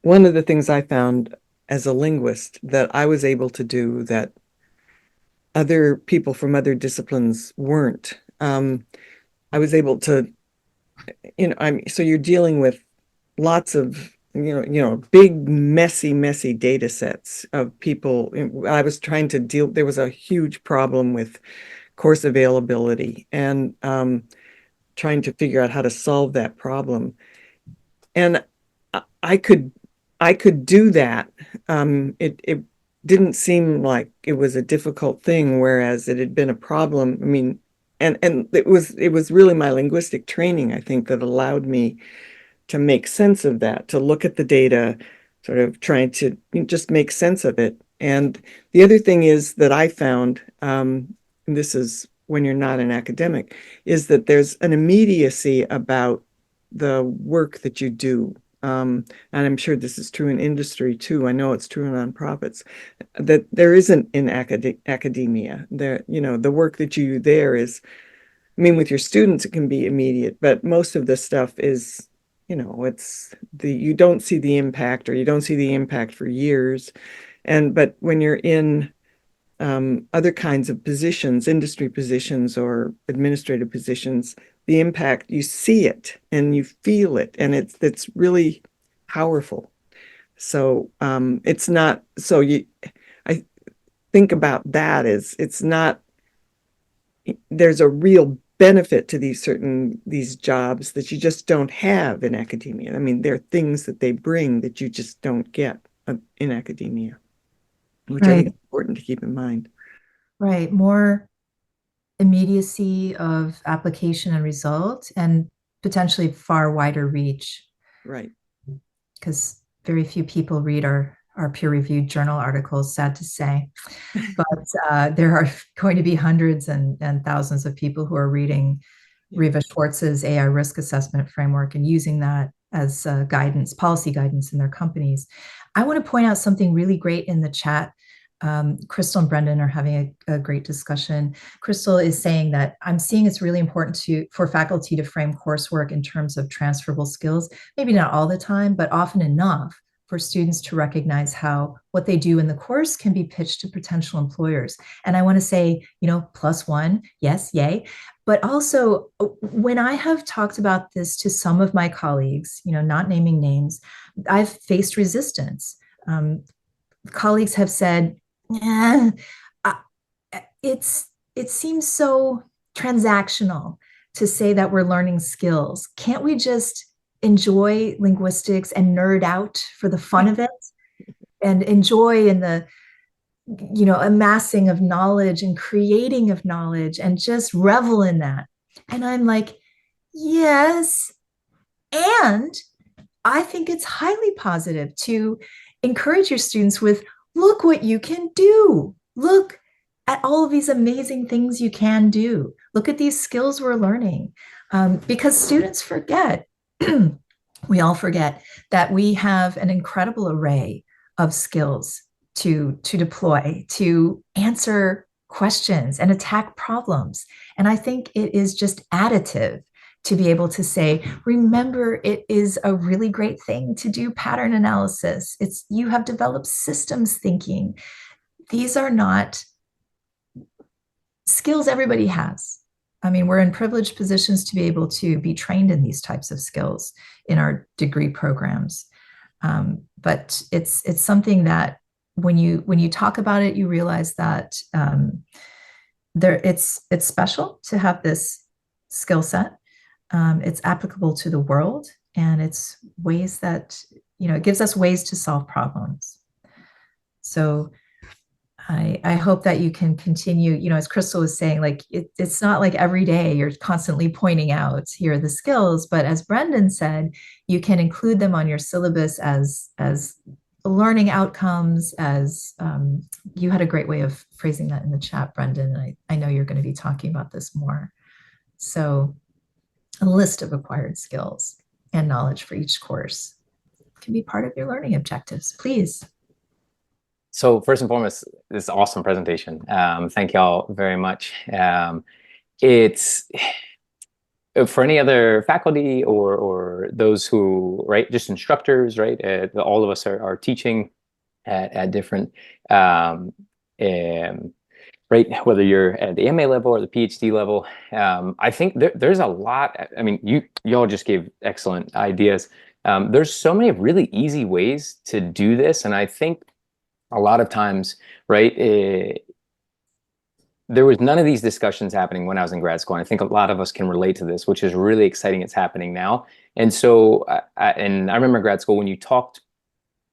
one of the things I found as a linguist that I was able to do that other people from other disciplines weren't, I was able to, so you're dealing with lots of, big, messy data sets of people. I was trying to there was a huge problem with course availability and trying to figure out how to solve that problem. And I could do that. It didn't seem like it was a difficult thing, whereas it had been a problem. I mean, and it was really my linguistic training, I think, that allowed me to make sense of that, to look at the data, sort of trying to just make sense of it. And the other thing is that I found, and this is when you're not an academic, is that there's an immediacy about the work that you do. And I'm sure this is true in industry too. I know it's true in nonprofits, that there isn't in academia. There, the work that you do there is, I mean, with your students, it can be immediate, but most of the stuff is, you don't see the impact, or you don't see the impact for years. But when you're in other kinds of positions, industry positions or administrative positions, the impact, you see it and you feel it, and it's really powerful. So it's not, I think about that as it's not, there's a real benefit to these jobs that you just don't have in academia. I mean, there are things that they bring that you just don't get in academia, which I think is important to keep in mind. Right. More immediacy of application and result, and potentially far wider reach. Right. Because very few people read our peer-reviewed journal articles, sad to say. But there are going to be hundreds and thousands of people who are reading Riva Schwartz's AI risk assessment framework and using that as guidance, policy guidance in their companies. I want to point out something really great in the chat. Crystal and Brendan are having a great discussion. Crystal is saying that I'm seeing it's really important for faculty to frame coursework in terms of transferable skills, maybe not all the time, but often enough for students to recognize how what they do in the course can be pitched to potential employers. And I want to say, +1, yes, yay. But also, when I have talked about this to some of my colleagues, not naming names, I've faced resistance. Colleagues have said, it seems so transactional to say that we're learning skills. Can't we just enjoy linguistics and nerd out for the fun of it, and enjoy in the amassing of knowledge and creating of knowledge, and just revel in that? And I'm like, yes. And I think it's highly positive to encourage your students with, look what you can do. Look at all of these amazing things you can do. Look at these skills we're learning. Because students forget, we all forget, that we have an incredible array of skills to deploy, to answer questions and attack problems. And I think it is just additive to be able to say, remember, it is a really great thing to do pattern analysis. You have developed systems thinking. These are not skills everybody has. I mean, we're in privileged positions to be able to be trained in these types of skills in our degree programs. But it's something that when you talk about it, you realize that it's special to have this skill set. It's applicable to the world, and it's ways that, it gives us ways to solve problems. So I hope that you can continue, as Crystal was saying, like it's not like every day you're constantly pointing out, here are the skills, but as Brendan said, you can include them on your syllabus as learning outcomes, as you had a great way of phrasing that in the chat, Brendan. And I know you're going to be talking about this more. So a list of acquired skills and knowledge for each course can be part of your learning objectives, please. So first and foremost, this awesome presentation. Thank y'all very much. It's for any other faculty or those who, right, just instructors, right? All of us are teaching at different right? Whether you're at the MA level or the PhD level, I think there's a lot. I mean, y'all just gave excellent ideas. There's so many really easy ways to do this, and I think a lot of times, right? There was none of these discussions happening when I was in grad school. And I think a lot of us can relate to this, which is really exciting. It's happening now. And so, and I remember grad school when you talked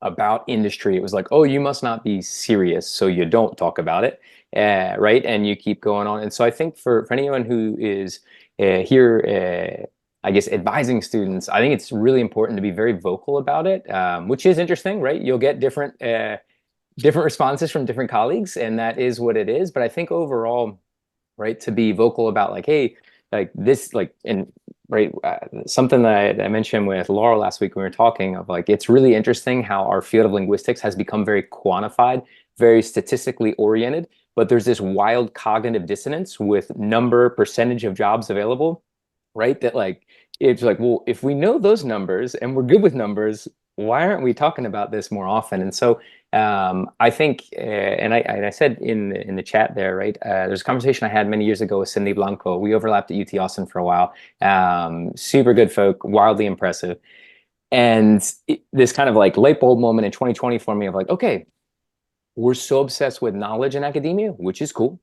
about industry, it was like, oh, you must not be serious, so you don't talk about it, right? And you keep going on. And so I think for anyone who is here, I guess, advising students, I think it's really important to be very vocal about it, which is interesting, right? You'll get different responses from different colleagues, and that is what it is. But I think overall, right, to be vocal about like, hey, like this, like, and right, something that I mentioned with Laura last week when we were talking of like, it's really interesting how our field of linguistics has become very quantified, very statistically oriented, but there's this wild cognitive dissonance with number, percentage of jobs available, right? That like, it's like, well, if we know those numbers and we're good with numbers, why aren't we talking about this more often? And so I think, and I said in the chat there, right? There's a conversation I had many years ago with Cindy Blanco. We overlapped at UT Austin for a while. Super good folk, wildly impressive. And this kind of like light bulb moment in 2020 for me of like, okay, we're so obsessed with knowledge in academia, which is cool.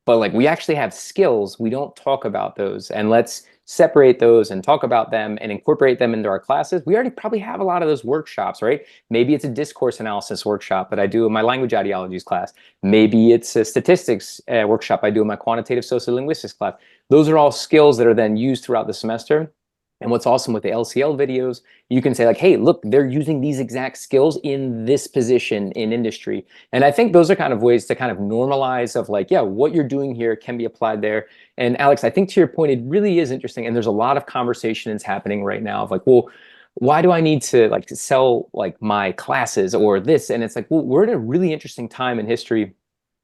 But like we actually have skills, we don't talk about those, and let's separate those and talk about them and incorporate them into our classes. We already probably have a lot of those workshops, right? Maybe it's a discourse analysis workshop that I do in my language ideologies class. Maybe it's a statistics workshop I do in my quantitative sociolinguistics class. Those are all skills that are then used throughout the semester. And what's awesome with the LCL videos, you can say like, hey, look, they're using these exact skills in this position in industry. And I think those are kind of ways to kind of normalize of like, yeah, what you're doing here can be applied there. And Alex, I think to your point, it really is interesting. And there's a lot of conversations happening right now of like, well, why do I need to like to sell like my classes or this? And it's like, well, we're at a really interesting time in history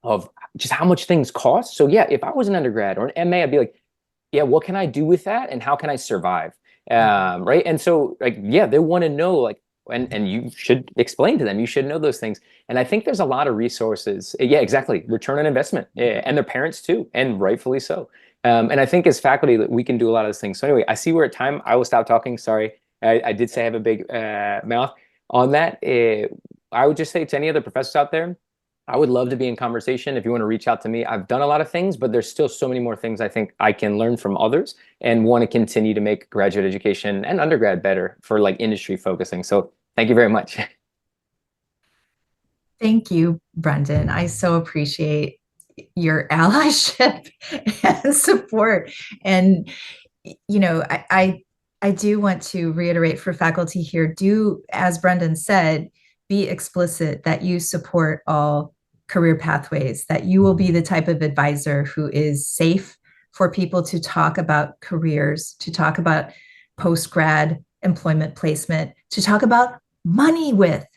of just how much things cost. So yeah, if I was an undergrad or an MA, I'd be like, yeah, what can I do with that? And how can I survive? Right. And so like, yeah, they want to know like, and you should explain to them, you should know those things. And I think there's a lot of resources. Yeah, exactly. Return on investment, yeah, and their parents too, and rightfully so. And I think as faculty that we can do a lot of those things. So anyway, I see we're at time. I will stop talking. Sorry. I did say I have a big mouth on that. I would just say to any other professors out there, I would love to be in conversation. If you want to reach out to me, I've done a lot of things, but there's still so many more things I think I can learn from others and want to continue to make graduate education and undergrad better for like industry focusing. So thank you very much. Thank you, Brendan. I so appreciate your allyship and support. And, you know, I do want to reiterate for faculty here, do, as Brendan said, be explicit that you support all career pathways, that you will be the type of advisor who is safe for people to talk about careers, to talk about post-grad employment placement, to talk about money with.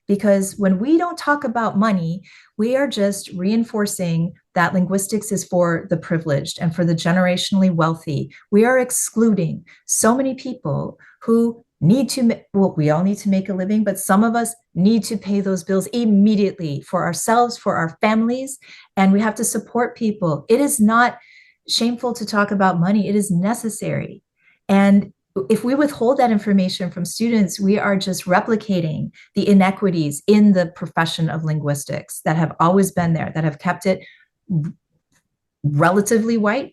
Because when we don't talk about money, we are just reinforcing that linguistics is for the privileged and for the generationally wealthy. We are excluding so many people who need to, well, we all need to make a living, but some of us need to pay those bills immediately for ourselves, for our families, and we have to support people. It is not shameful to talk about money. It is necessary. And if we withhold that information from students, we are just replicating the inequities in the profession of linguistics that have always been there, that have kept it relatively white,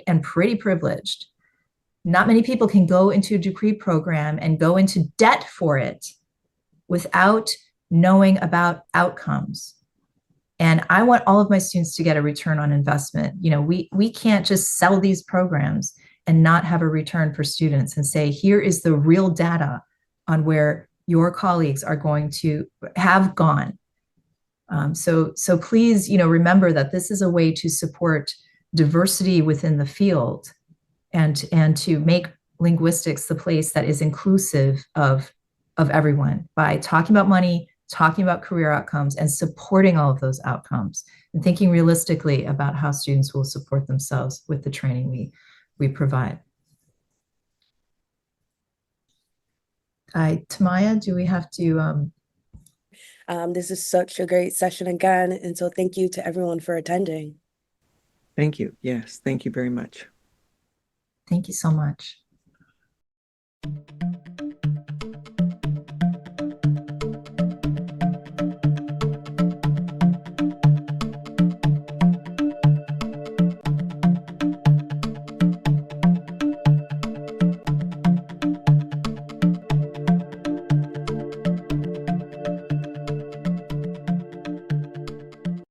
and pretty privileged. Not many people can go into a degree program and go into debt for it without knowing about outcomes. And I want all of my students to get a return on investment. You know, we can't just sell these programs and not have a return for students and say, here is the real data on where your colleagues are going to have gone. So please, you know, remember that this is a way to support diversity within the field and to make linguistics the place that is inclusive of everyone by talking about money, talking about career outcomes, and supporting all of those outcomes, and thinking realistically about how students will support themselves with the training we provide. Tamaya, do we have to? This is such a great session again. And so thank you to everyone for attending. Thank you. Yes, thank you very much. Thank you so much.